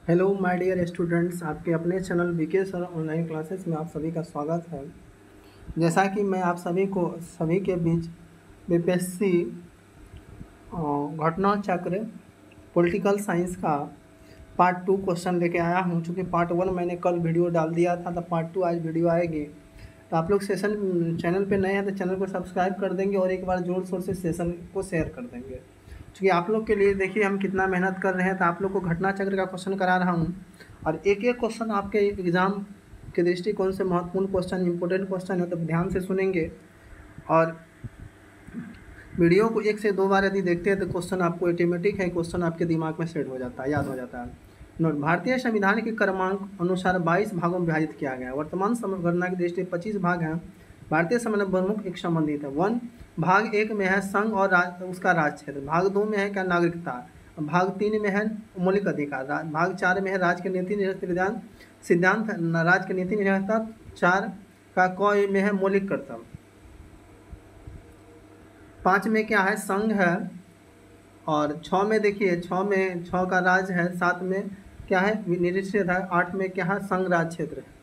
Hello my dear students, आपके अपने channel VK sir online classes में आप सभी का स्वागत है। जैसा कि मैं आप सभी के बीच बीपीएससी घटना चक्र पॉलिटिकल साइंस का पार्ट 2 क्वेश्चन लेके आया हूं। चूँकि पार्ट 1 मैंने कल वीडियो डाल दिया था, तो पार्ट 2 आज वीडियो आएगी। तो आप लोग सेशन चैनल पे नए हैं तो चैनल को सब्सक्राइब कर देंगे और एक बार जोर शोर से सेशन को शेयर कर देंगे। क्योंकि आप लोग के लिए देखिए हम कितना मेहनत कर रहे हैं। तो आप लोग को घटना चक्र का क्वेश्चन करा रहा हूँ और एक एक क्वेश्चन आपके एग्ज़ाम के दृष्टिकोण से महत्वपूर्ण क्वेश्चन, इंपॉर्टेंट क्वेश्चन है, तो ध्यान से सुनेंगे। और वीडियो को 1 से 2 बार यदि देखते हैं तो क्वेश्चन आपको ऑटोमेटिक है, क्वेश्चन आपके दिमाग में सेट हो जाता है, याद हो जाता है। नोट: भारतीय संविधान के क्रमांक अनुसार 22 भागों में विभाजित किया गया है। वर्तमान गणना की दृष्टि 25 भाग हैं। भारतीय संविधान प्रमुख एक संबंधित है। 1 भाग 1 में है संघ और उसका राज क्षेत्र। भाग 2 में है क्या नागरिकता। भाग 3 में है मौलिक अधिकार। भाग 4 में है राज्य के नीति सिद्धांत राज्य के नीति निर्धारिता। 4 का क में है मौलिक कर्तव्य। 5 में क्या है, संघ है। और 6 में देखिए, 6 का राज है। 7 में क्या है, निषेध है। 8 में क्या है, संघ राज क्षेत्र है।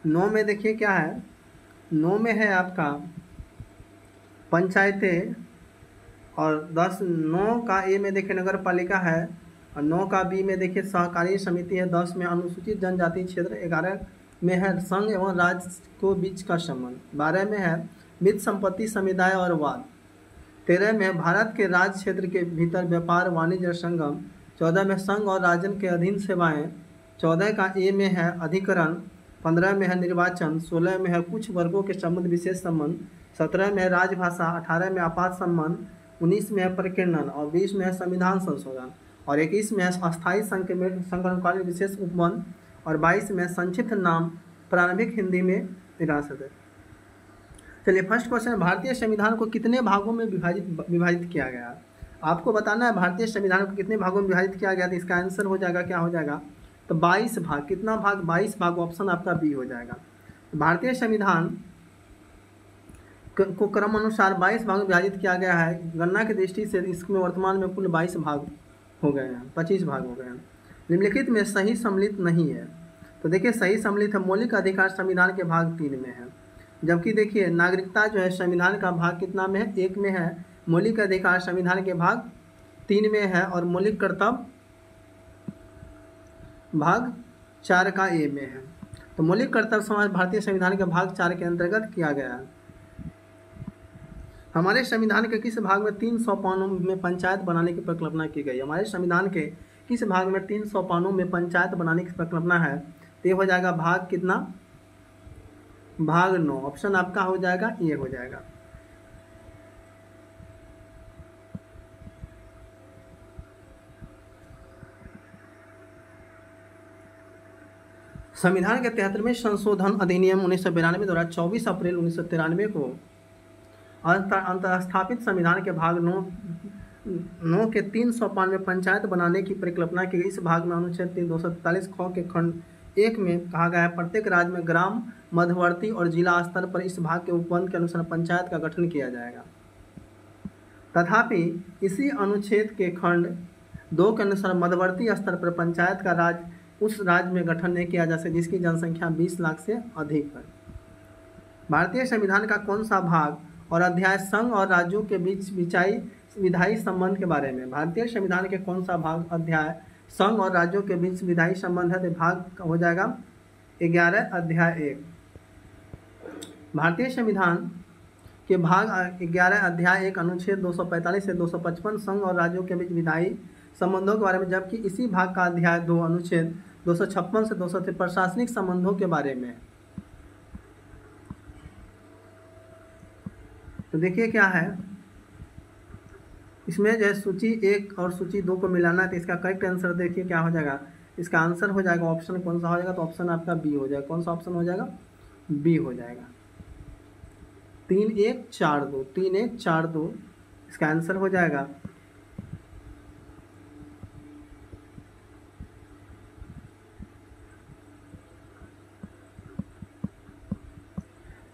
नौ में देखिए क्या है, 9 में है आपका पंचायतें। और 9 का ए में देखिए नगर पालिका है। और 9 का बी में देखिए सहकारी समिति है। 10 में अनुसूचित जनजाति क्षेत्र। 11 में है संघ एवं राज्य को बीच का संबंध। 12 में है मित्र संपत्ति समुदाय और वाद। 13 में भारत के राज्य क्षेत्र के भीतर व्यापार वाणिज्य और संगम। 14 में संघ और राज्य के अधीन सेवाएं। 14 का ए में है अधिकरण। 15 में है निर्वाचन। 16 में है कुछ वर्गों के संबंध विशेष संबंध। 17 में है राजभाषा। 18 में आपात संबंध। 19 में है प्रकीर्णन। और 20 में है संविधान संशोधन। और 21 में है अस्थायी संकटकालीन विशेष उपबंध। और 22 में संक्षिप्त नाम प्रारंभिक हिंदी में विरासत है। चलिए, फर्स्ट क्वेश्चन, भारतीय संविधान को कितने भागों में विभाजित किया गया। आपको बताना है भारतीय संविधान को कितने भागों में विभाजित किया गया। तो इसका आंसर हो जाएगा, क्या हो जाएगा, तो 22 भाग। कितना भाग, 22 भाग। ऑप्शन आपका बी हो जाएगा। भारतीय संविधान को क्रम अनुसार 22 भागों में विभाजित किया गया है। गणना की दृष्टि से इसमें वर्तमान में कुल 22 भाग हो गए हैं, 25 भाग हो गए हैं। निम्नलिखित में सही सम्मिलित नहीं है। तो देखिए, सही सम्मिलित है मौलिक अधिकार संविधान के भाग 3 में है। जबकि देखिए नागरिकता जो है संविधान का भाग कितना में है, 1 में है। मौलिक अधिकार संविधान के भाग 3 में है। और मौलिक कर्तव्य भाग 4 का ए में है। तो मौलिक कर्तव्य समाज भारतीय संविधान के भाग 4 के अंतर्गत किया गया है। हमारे संविधान के किस भाग में 300 पानों में पंचायत बनाने की परिकल्पना की गई। हमारे संविधान के किस भाग में 300 पानों में पंचायत बनाने की परिकल्पना है। तो ये हो जाएगा भाग कितना, भाग 9। ऑप्शन आपका हो जाएगा, ये हो जाएगा। संविधान के 73वें संशोधन अधिनियम 1992 द्वारा 24 अप्रैल 1993 को अंतरस्थापित संविधान के भाग 9 के 300 पान में पंचायत बनाने की परिकल्पना की गई। इस भाग में अनुच्छेद 243 ख के खंड 1 में कहा गया है, प्रत्येक राज्य में ग्राम, मध्यवर्ती और जिला स्तर पर इस भाग के उपबंध के अनुसार पंचायत का गठन किया जाएगा। तथापि इसी अनुच्छेद के खंड 2 के अनुसार मध्यवर्ती स्तर पर पंचायत का राज्य उस राज्य में गठन नहीं किया जा सकता जिसकी जनसंख्या 20 लाख से अधिक है। भारतीय संविधान का कौन सा भाग और अध्याय संघ और राज्यों के बीच विधायी संबंध के बारे में। भारतीय संविधान के कौन सा भाग, अध्याय संघ और राज्यों के बीच विधायी संबंध है। तो भाग हो जाएगा 11 अध्याय 1। भारतीय संविधान के भाग 11 अध्याय 1 अनुच्छेद 245 से 255 संघ और राज्यों के बीच विधायी संबंधों के बारे में। जबकि इसी भाग का अध्याय 2 अनुच्छेद 256 से 200 प्रशासनिक संबंधों के बारे में। तो देखिए क्या है, इसमें जो है सूची 1 और सूची 2 को मिलाना है। तो इसका करेक्ट आंसर देखिए क्या हो जाएगा, इसका आंसर हो जाएगा ऑप्शन कौन सा हो जाएगा, तो ऑप्शन आपका बी हो जाएगा। कौन सा ऑप्शन हो जाएगा, बी हो जाएगा। 3 1 4 2, 3 1 4 2 इसका आंसर हो जाएगा।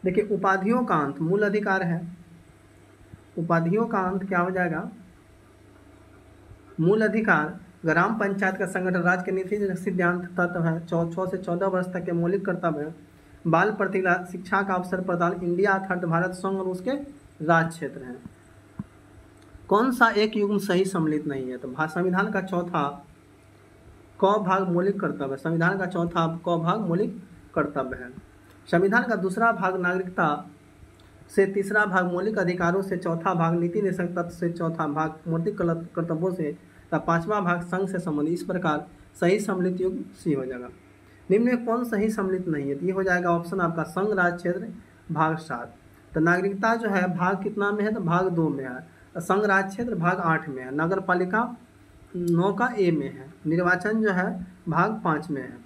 देखिए उपाधियों का अंत मूल अधिकार है, उपाधियों का अंत क्या हो जाएगा, मूल अधिकार। ग्राम पंचायत का संगठन राज्य के नीति सिद्धांत तत्व है। 6 से 14 वर्ष तक के मौलिक कर्तव्य, बाल प्रतिभा, शिक्षा का अवसर प्रदान, इंडिया अर्थात भारत संघ और उसके राज्य क्षेत्र हैं। कौन सा एक युग्म सही सम्मिलित नहीं है, तो संविधान का चौथा क भाग मौलिक कर्तव्य, संविधान का चौथा क भाग मौलिक कर्तव्य है। संविधान का दूसरा भाग नागरिकता से, तीसरा भाग मौलिक अधिकारों से, चौथा भाग नीति निर्देशक तत्व से, चौथा भाग मौलिक कर्तव्यों से, तथा पांचवा भाग संघ से संबंधित। इस प्रकार सही सम्मिलित युग्म सी हो जाएगा। निम्न में कौन सही सम्मिलित नहीं है, तो ये हो जाएगा ऑप्शन आपका संघ राज्य क्षेत्र भाग 7। तो नागरिकता जो है भाग कितना में है, तो भाग 2 में है। संघ राज्य क्षेत्र भाग 8 में है। नगर पालिका 9 का ए में है। निर्वाचन जो है भाग 5 में है।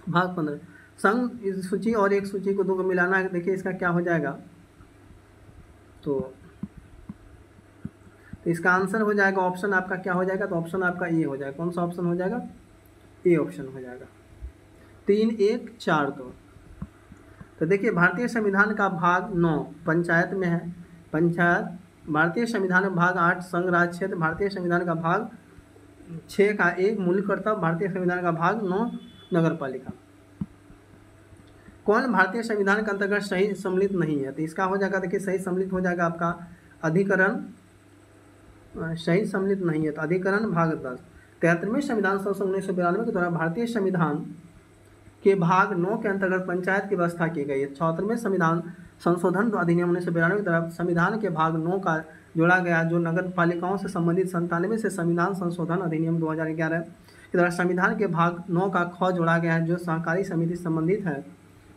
भाग 15 संघ इस सूची और एक सूची को दो को मिलाना है। देखिए इसका क्या हो जाएगा, तो इसका आंसर हो जाएगा ऑप्शन आपका क्या हो जाएगा, तो ऑप्शन आपका ए हो जाएगा। कौन सा ऑप्शन हो जाएगा, ए ऑप्शन हो जाएगा। 3, 1, 4, 2। तो देखिए भारतीय संविधान का भाग 9 पंचायत में है, पंचायत। भारतीय संविधान में भाग 8 संघ राज्य क्षेत्र। भारतीय संविधान का भाग 6 का एक मौलिक कर्तव्य। भारतीय संविधान का भाग 9 नगर पालिका। कौन भारतीय संविधान के अंतर्गत सही सम्मिलित नहीं है, तो इसका हो जाएगा, देखिए सही सम्मिलित हो जाएगा आपका अधिकरण, सही सम्मिलित नहीं है तो अधिकरण भाग 10। 73वें संविधान संशोधन 1992 के द्वारा भारतीय संविधान के भाग 9 के अंतर्गत पंचायत की व्यवस्था की गई है। 74वें संविधान संशोधन अधिनियम 1992 की तरफ संविधान के भाग 9 का जोड़ा गया, जो नगर पालिकाओं से संबंधित। 97 से संविधान संशोधन अधिनियम 2011 के द्वारा संविधान के भाग 9 का ख जोड़ा गया है, जो सहकारी समिति से संबंधित है।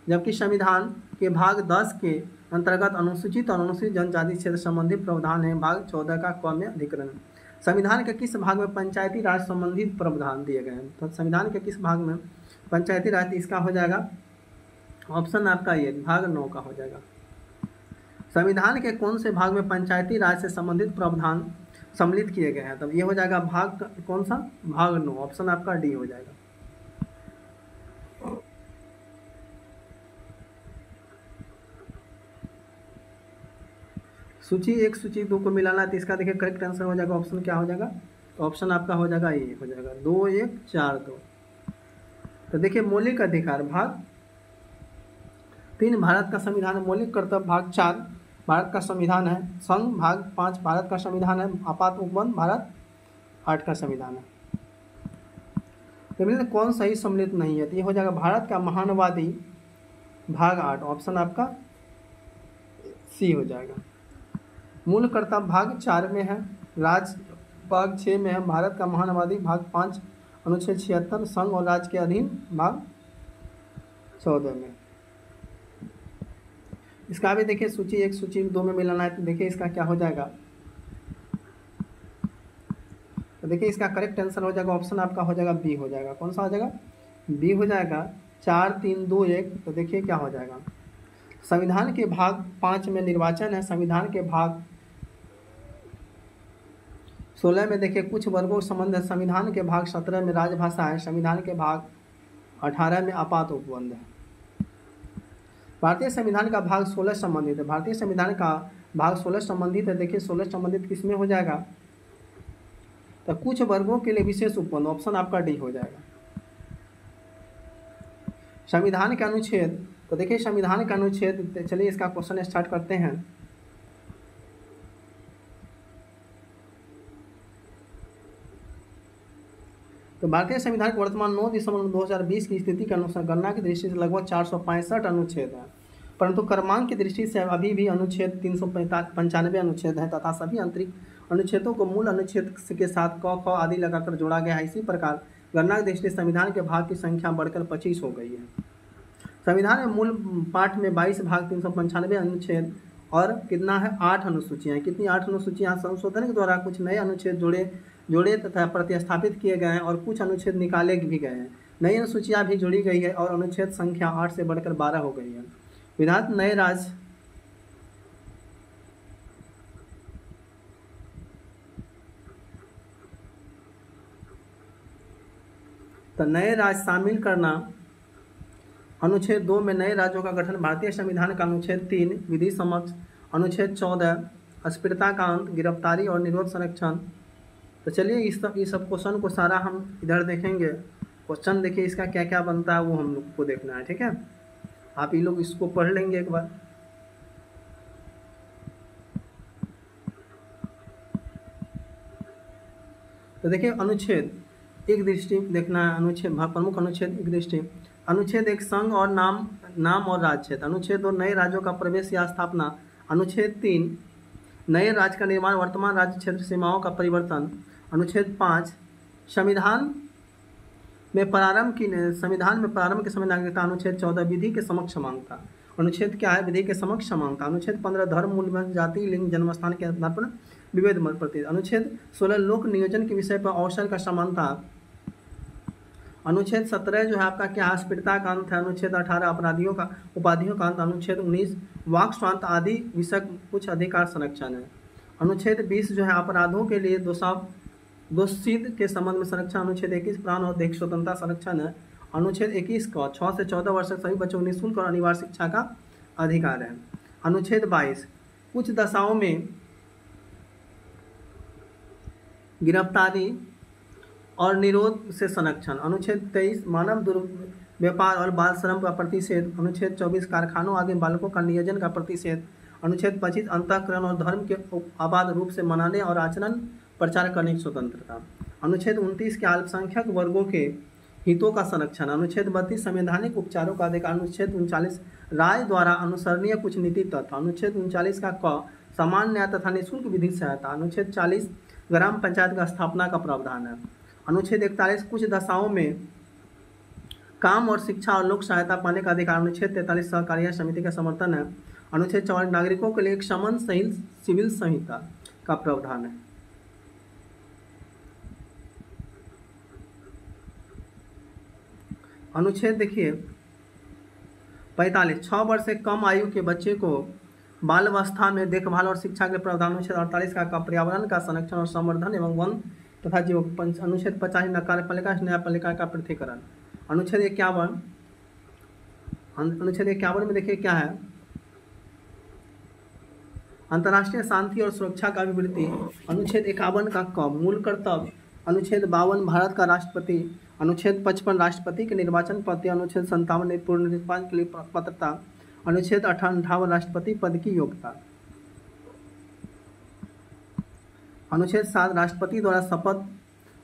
जबकि संविधान के भाग 10 के अंतर्गत अनुसूचित और अनुसूचित जनजाति क्षेत्र संबंधी प्रावधान है। भाग 14 का क में अधिकरण। संविधान के किस भाग में पंचायती राज संबंधित प्रावधान दिए गए हैं, तो संविधान के किस भाग में पंचायती राज, इसका हो जाएगा ऑप्शन आपका ये भाग 9 का हो जाएगा। संविधान के कौन से भाग में पंचायती राज से संबंधित प्रावधान सम्मिलित किए गए हैं, तब ये हो जाएगा भाग कौन सा, भाग 9। ऑप्शन आपका डी हो जाएगा। सूची 1 सूची 2 को मिलाना है, तो इसका देखिए करेक्ट आंसर हो जाएगा ऑप्शन क्या हो जाएगा, तो ऑप्शन आपका हो जाएगा ये हो जाएगा 2, 1, 4, 2। तो देखिए मौलिक अधिकार भाग 3 भारत का संविधान है। मौलिक कर्तव्य भाग 4 भारत का संविधान है। संघ भाग 5 भारत का संविधान है। आपात उपबंध भारत 8 का संविधान है। तो कौन सही सम्मिलित नहीं है, तो ये हो जाएगा भारत का महानवादी भाग 8। ऑप्शन आपका सी हो जाएगा। मूल कर्तव्य भाग 4 में है। राज्य भाग 6 में है। भारत का महानवादी भाग 5 अनुच्छेद 76। संघ और राज्य के अधीन भाग 14 में। इसका भी देखिए सूची 1 सूची 2 में मिलाना है, तो देखिए इसका क्या हो जाएगा, तो देखिए इसका करेक्ट आंसर हो जाएगा ऑप्शन आपका हो जाएगा बी हो जाएगा। कौन सा हो जाएगा, बी हो जाएगा। 4, 3, 2, 1। तो देखिए क्या हो जाएगा, संविधान के भाग 5 में निर्वाचन है। संविधान के भाग 16 में देखिए कुछ वर्गों संबंध है। संविधान के भाग 17 में राजभाषा है। संविधान के भाग 18 में आपात उपबंध है। भारतीय संविधान का भाग 16 संबंधित है। भारतीय संविधान का भाग 16 संबंधित है। देखिए 16 संबंधित किसमें हो जाएगा, तो कुछ वर्गों के लिए विशेष उपबंध। ऑप्शन आपका डी हो जाएगा। संविधान के अनुच्छेद, तो देखिए संविधान का अनुच्छेद, चलिए इसका क्वेश्चन स्टार्ट करते हैं। तो भारतीय संविधान के वर्तमान 9 दिसंबर 2020 की स्थिति के अनुसार गणना की दृष्टि से लगभग 465 अनुच्छेद हैं, परंतु क्रमांक की दृष्टि से अभी भी अनुच्छेद 395 अनुच्छेद हैं तथा सभी आंतरिक अनुच्छेदों को मूल अनुच्छेद के साथ क, ख आदि लगाकर जोड़ा गया है। इसी प्रकार गणना की दृष्टि से संविधान के भाग की संख्या बढ़कर 25 हो गई है। संविधान में मूल पाठ में 22 भाग 395 अनुच्छेद और कितना है, 8 अनुसूचियाँ। कितनी, 8 अनुसूचियाँ। संशोधन के द्वारा कुछ नए अनुच्छेद जोड़े तथा प्रतिस्थापित किए गए हैं और कुछ अनुच्छेद निकाले भी गए हैं। नई अनुसूचियाँ भी जोड़ी गई है और अनुच्छेद संख्या 8 से बढ़कर 12 हो गई है। विधायक नए राज्य शामिल करना अनुच्छेद 2 में नए राज्यों का गठन, भारतीय संविधान का अनुच्छेद 3 विधि समक्ष, अनुच्छेद 14 अस्पृश्यता का अंत, गिरफ्तारी और निरोध संरक्षण। तो चलिए इस सब क्वेश्चन को सारा हम इधर देखेंगे। क्वेश्चन देखिए इसका क्या क्या बनता है वो हम लोग को देखना है, ठीक है। आप ये लोग इसको पढ़ लेंगे एक बार। तो देखिए अनुच्छेद एक दृष्टि देखना है, अनुच्छेद प्रमुख अनुच्छेद एक दृष्टि। अनुच्छेद 1 संघ और नाम और राज्य क्षेत्र। अनुच्छेद 2 नए राज्यों का प्रवेश या स्थापना। अनुच्छेद 3 नए राज्य का निर्माण, वर्तमान राज्य क्षेत्र सीमाओं का परिवर्तन। अनुच्छेद 5 संविधान में प्रारंभ के समय नागरिकता। अनुच्छेद 14 विधि के समक्ष समानता। अनुच्छेद क्या है? विधि के समक्ष समानता। अनुच्छेद 15 धर्म, मूल्य, जाति, लिंग, जन्मस्थान के आधार पर विभेद मत प्रति। अनुच्छेद 16 लोक नियोजन के विषय पर अवसर का समानता। अनुच्छेद 17 जो है आपका क्या है? अस्पृश्यता का अंत है। अनुच्छेद 18 उपाधियों का अंत। अनुच्छेद 19 वाक स्वांत आदि विषय कुछ अधिकार संरक्षण है। अनुच्छेद 20 जो है अपराधों के लिए दोषित के संबंध में संरक्षण। अनुच्छेद 21 प्राण और देह स्वतंत्रता संरक्षण है। अनुच्छेद 21 का 6 से 14 वर्ष तक सभी बच्चों को निःशुल्क और अनिवार्य शिक्षा का अधिकार है। अनुच्छेद 22 कुछ दशाओं में गिरफ्तारी और निरोध से संरक्षण। अनुच्छेद 23 मानव दुर्व्यापार और बाल श्रम का प्रतिषेध। अनुच्छेद 24 कारखानों आदि बालकों का नियोजन का प्रतिषेध। अनुच्छेद 25 अंतःकरण और धर्म के आबाद रूप से मनाने और आचरण प्रचार करने की स्वतंत्रता। अनुच्छेद 29 के अल्पसंख्यक वर्गों के हितों का संरक्षण। अनुच्छेद 32 संवैधानिक उपचारों का अधिकार। अनुच्छेद 39 राय द्वारा अनुसरणीय कुछ नीति तत्व। अनुच्छेद 39 का क समान न्याय तथा निःशुल्क विधिक सहायता। अनुच्छेद 40 ग्राम पंचायत का स्थापना का प्रावधान है। अनुच्छेद 41 कुछ दशाओं में काम और शिक्षा और लोक सहायता पाने का अधिकार। अनुच्छेद 43 सहकारिता समिति का समर्थन है। अनुच्छेद 44 नागरिकों के लिए एक समन सिविल संहिता का प्रावधान है। अनुच्छेद देखिए 45 6 वर्ष से कम आयु के बच्चे को बाल अवस्था में देखभाल और शिक्षा के प्रावधान। अनुच्छेद 48 का पर्यावरण का संरक्षण और संवर्धन एवं वन तथा जीव। अनुच्छेद 50 कार्यपालिका न्यायपालिका का पृथकीकरण। अनुच्छेद 51 में देखिए क्या है? अंतर्राष्ट्रीय शांति और सुरक्षा का विवृत्ति। अनुच्छेद 51 का क मूल कर्तव्य। अनुच्छेद 52 भारत का राष्ट्रपति। अनुच्छेद 55 राष्ट्रपति के निर्वाचन पत्र। अनुच्छेद 57 पूर्ण निर्वाचन के लिए पात्रता। अनुच्छेद 58 राष्ट्रपति पद की योग्यता। अनुच्छेद 7 राष्ट्रपति द्वारा शपथ।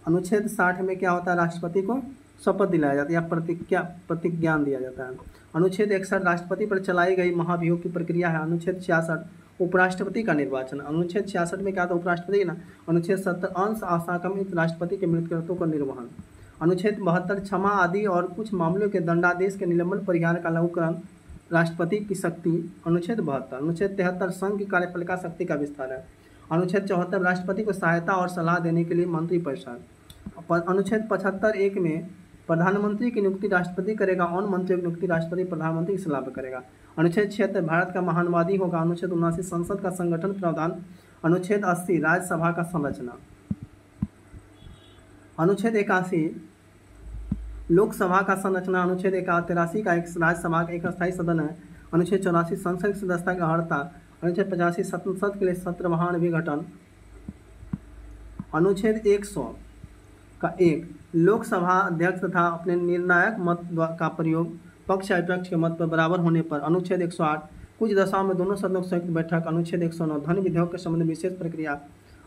अनुच्छेद 60 में क्या होता है? राष्ट्रपति को शपथ दिलाया जाता है या प्रतिज्ञान दिया जाता है। अनुच्छेद 61 राष्ट्रपति पर चलाई गई महाभियोग की प्रक्रिया है। अनुच्छेद 66 उपराष्ट्रपति का निर्वाचन। अनुच्छेद 66 में क्या था? उपराष्ट्रपति ना। अनुच्छेद 70 अंश असंक्रमित राष्ट्रपति के मृत्यु का निर्वहन। अनुच्छेद 72 क्षमा आदि और कुछ मामलों के दंडादेश के निलंबन परिहार का लागूकरण, राष्ट्रपति की शक्ति। अनुच्छेद 72 अनुच्छेद 73 संघ की कार्यपालिका शक्ति का विस्तार है। अनुच्छेद 74 राष्ट्रपति को सहायता और सलाह देने के लिए मंत्रिपरिषद। अनुच्छेद 75 1 में प्रधानमंत्री की नियुक्ति राष्ट्रपति करेगा और मंत्रियों की नियुक्ति राष्ट्रपति प्रधानमंत्री की सलाह पर करेगा। अनुच्छेद 76 भारत का महानवादी होगा। अनुच्छेद 79 संसद का संगठन प्रावधान। अनुच्छेद 80 राज्यसभा का संरचना। अनुच्छेद 81 लोकसभा का संरचना। अनुच्छेद 83 का एक राज्यसभा का एक स्थायी सदन है। अनुच्छेद 84 संसद की सदस्यता की अर्हता। अनुच्छेद 85 संसद के लिए सत्र महाभिघटन। अनुच्छेद 100 का एक लोकसभा अध्यक्ष तथा अपने निर्णायक मत का प्रयोग पक्ष या विपक्ष के मत पर बराबर होने पर। अनुच्छेद 108 कुछ दशाओं में दोनों सदनों की संयुक्त बैठक। अनुच्छेद 109 धन विधेयक के संबंध में विशेष प्रक्रिया।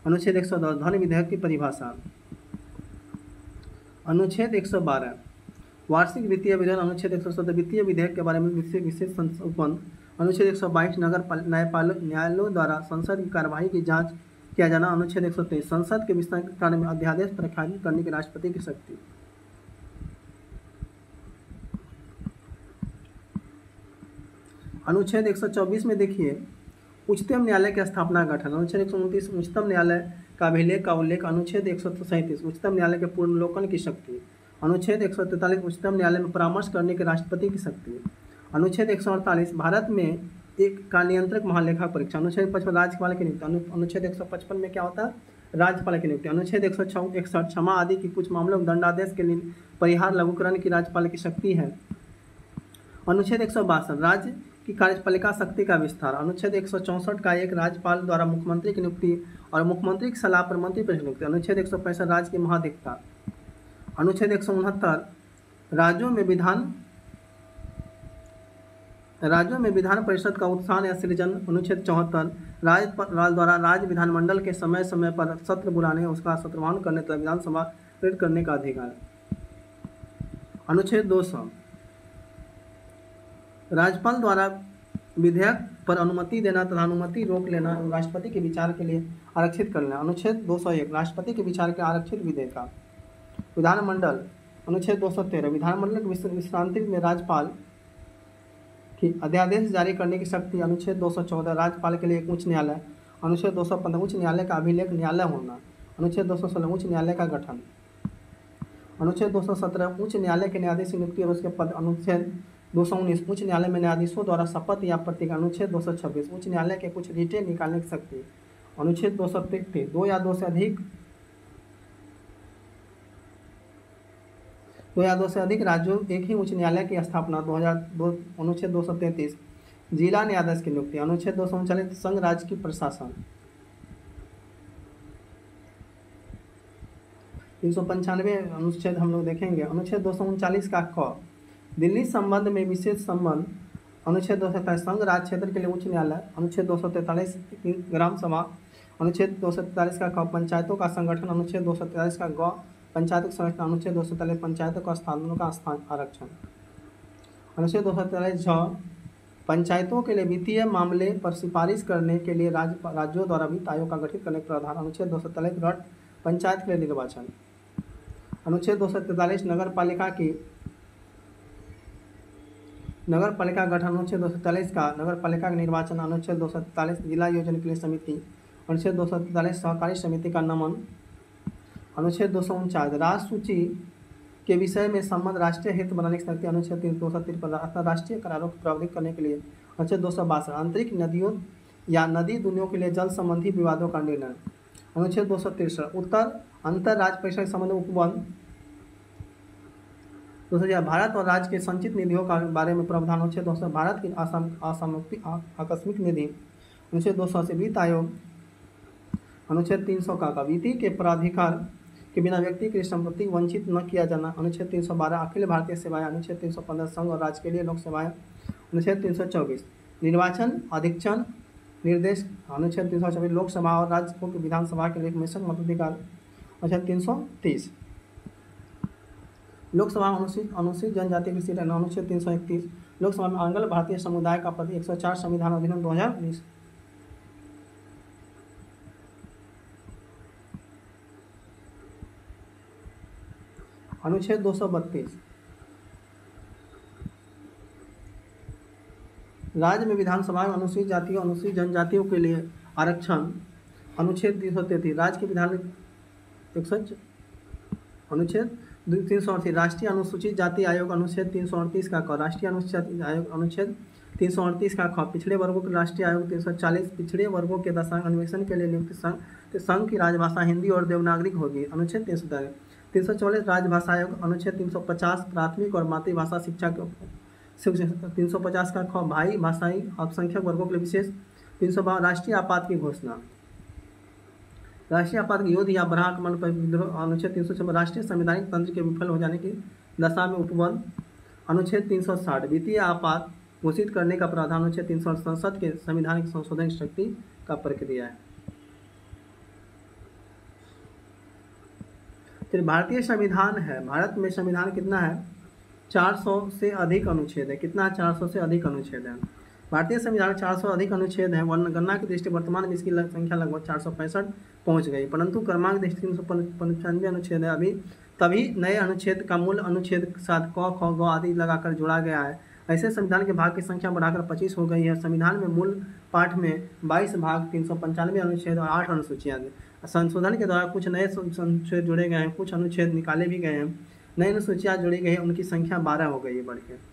अनुच्छेद 110 धन विधेयक की परिभाषा। अनुच्छेद 112 वार्षिक वित्तीय विवरण। अनुच्छेद 117 वित्तीय विधेयक के बारे में विशेष उपबंध। अनुच्छेद 122 न्यायालयों द्वारा संसद की कार्यवाही की जांच किया जाना। अनुच्छेद 123 संसद के विस्तार के कार्य में अध्यादेश प्रख्यापित करने की राष्ट्रपति की शक्ति। अनुच्छेद 124 में देखिए उच्चतम न्यायालय की स्थापना गठन। अनुच्छेद 129 उच्चतम न्यायालय का अभिलेख का उल्लेख। अनुच्छेद 137 उच्चतम न्यायालय के पुनर्लोकन की शक्ति। अनुच्छेद 143 उच्चतम न्यायालय में परामर्श करने के राष्ट्रपति की शक्ति। अनुच्छेद 148 भारत में एक का नियंत्रक महालेखा परीक्षा। अनुच्छेद 55 राज्यपाल की नियुक्ति। अनुच्छेद 155 में क्या होता है? राज्यपाल की नियुक्ति। अनुच्छेद 161 क्षमा आदि की कुछ मामलों में दंडादेश के लिए परिहार लघुकरण की राज्यपाल की शक्ति है। अनुच्छेद 162 राज्य की कार्यपालिका शक्ति का विस्तार। अनुच्छेद 164 का एक राज्यपाल द्वारा मुख्यमंत्री की नियुक्ति और मुख्यमंत्री की सलाह पर मंत्री परिषद नियुक्ति। अनुच्छेद 165 राज्य की महाधिकता। अनुच्छेद 169 राज्यों में विधान परिषद का उत्थान या सृजन। अनुच्छेद 74 राज्यपाल द्वारा राज्य विधानमंडल के समय समय पर सत्र बुलाने उसका सत्रवाहन करने तथा विधानसभा गठित करने का अधिकार। अनुच्छेद 200 राज्यपाल द्वारा विधेयक पर अनुमति देना तथा अनुमति रोक लेना राष्ट्रपति के विचार के लिए आरक्षित कर लेना। अनुच्छेद 201 राष्ट्रपति के विचार के आरक्षित विधेयक का। विधानमंडल। अनुच्छेद 213 विधानमंडल के विश्रांति में राज्यपाल की अध्यादेश जारी करने की शक्ति। अनुच्छेद 214 राज्यपाल के लिए एक उच्च न्यायालय। अनुच्छेद 215 उच्च न्यायालय का अभिलेख न्यायालय होना। अनुच्छेद 216 उच्च न्यायालय का गठन। अनुच्छेद 217 उच्च न्यायालय के न्यायाधीश की नियुक्ति और उसके पद। अनुच्छेद 219 उच्च न्यायालय में न्यायाधीशों द्वारा शपथ या प्रतिज्ञा। अनुच्छेद 226 उच्च न्यायालय के कुछ रिटें निकालने की शक्ति। अनुच्छेद 233 दो या दो से अधिक राज्यों एक ही उच्च न्यायालय की स्थापना 2002। अनुच्छेद 233 जिला न्यायाधीश की नियुक्ति। अनुच्छेद 239 संघ राज्य की प्रशासन। 395 अनुच्छेद हम लोग देखेंगे। अनुच्छेद 239 का क दिल्ली संबंध में विशेष संबंध। अनुच्छेद 247 संघ राज्य क्षेत्र के लिए उच्च न्यायालय। अनुच्छेद 243 ग्राम सभा। अनुच्छेद 243 का ख पंचायतों का संगठन। अनुच्छेद 243 का ग पंचायतों की संरचना। अनुच्छेद 243 पंचायतों का स्थानों का स्थान आरक्षण। अनुच्छेद 243 झ पंचायतों के लिए वित्तीय मामले पर सिफारिश करने के लिए राज्यों द्वारा वित्त आयोग का गठित करने का प्रावधान। अनुच्छेद 243 रट पंचायत के लिए निर्वाचन। अनुच्छेद 243 नगर पालिका गठन। अनुच्छेद 243 का नगर पालिका का निर्वाचन। अनुच्छेद 243 जिला योजना के लिए समिति। अनुच्छेद 243 सहकारी समिति का नमन। अनुच्छेद 249 राष्ट्र सूची के विषय में संबंध राष्ट्रीय हित बनाने की शक्ति। अनुच्छेद 253 अंतर्राष्ट्रीय करारों को प्रावधान करने के लिए। अनुच्छेद 262 आंतरिक नदियों या नदी दुनियों के लिए जल संबंधी विवादों का निर्णय। अनुच्छेद 263 उत्तर अंतर राज्य परिषद के संबंध में उपबंध। दूसरा भारत और राज्य के संचित निधियों का बारे में प्रावधान। अनुच्छेद 200 भारत की आकस्मिक निधि। अनुच्छेद 280 वित्त आयोग। अनुच्छेद 300 का वित्तीय के प्राधिकार के बिना व्यक्ति की संपत्ति वंचित न किया जाना। अनुच्छेद 312 अखिल भारतीय सेवाएं। अनुच्छेद 315 संघ और राज्य के लिए लोक सेवाएं। अनुच्छेद 324 निर्वाचन अधीक्षण निर्देश। अनुच्छेद 324 लोकसभा और राज्य को विधानसभा के लिए मिश्र मताधिकार। अनुच्छेद 330 लोकसभा अनुसूचित जनजाति की सीट। अनुच्छेद 331 लोकसभा में आंग्ल भारतीय समुदाय का पद। 104 संविधान अधिनियम 2019। अनुच्छेद 232 राज्य में विधानसभा में अनुसूचित जातियों अनुसूचित जनजातियों के लिए आरक्षण। अनुच्छेद 333 राज्य के विधान। अनुच्छेद 338 राष्ट्रीय अनुसूचित जाति आयोग। अनुच्छेद 338 का क राष्ट्रीय अनुसूचित जाति आयोग। अनुच्छेद 338 का ख पिछड़े वर्गों के राष्ट्रीय आयोग। 340 पिछड़े वर्गों के दशांश अन्वेषण के लिए नियुक्त संघ की राजभाषा हिंदी और देवनागरिक होगी। अनुच्छेद 344 राजभाषा आयोग। अनुच्छेद 350 प्राथमिक और मातृभाषा शिक्षा के। 350 का ख भाई भाषाई अल्पसंख्यक वर्गों के लिए विशेष। 352 राष्ट्रीय आपात की घोषणा। राष्ट्रीय आपात युद्ध या बराकमल पर विद्रोह। अनुच्छेद 356 राष्ट्रीय संवैधानिक तंत्र के विफल हो जाने की दशा में उपबंध। अनुच्छेद 360 वित्तीय आपात घोषित करने का प्रावधान। अनुच्छेद 360 संसद के संवैधानिक संशोधन की शक्ति का प्रक्रिया है। फिर भारतीय संविधान है। भारत में संविधान कितना है? 400 से अधिक अनुच्छेद है। कितना? 400 से अधिक अनुच्छेद है। भारतीय संविधान 400 अधिक अनुच्छेद है। गणना की दृष्टि वर्तमान में इसकी संख्या लगभग 465 पहुंच गई, परंतु क्रमांक दृष्टि 395 अनुच्छेद है। अभी तभी नए अनुच्छेद का मूल अनुच्छेद के साथ क ख ग आदि लगाकर जोड़ा गया है। ऐसे संविधान के भाग की संख्या बढ़ाकर 25 हो गई है। संविधान में मूल पाठ में 22 भाग 395 अनुच्छेद और 8 अनुसूचियाँ। संशोधन के द्वारा कुछ नए अनुच्छेद जोड़े गए हैं, कुछ अनुच्छेद निकाले भी गए हैं। नई अनुसूचियाँ जोड़ी गई है, उनकी संख्या 12 हो गई है बढ़ के।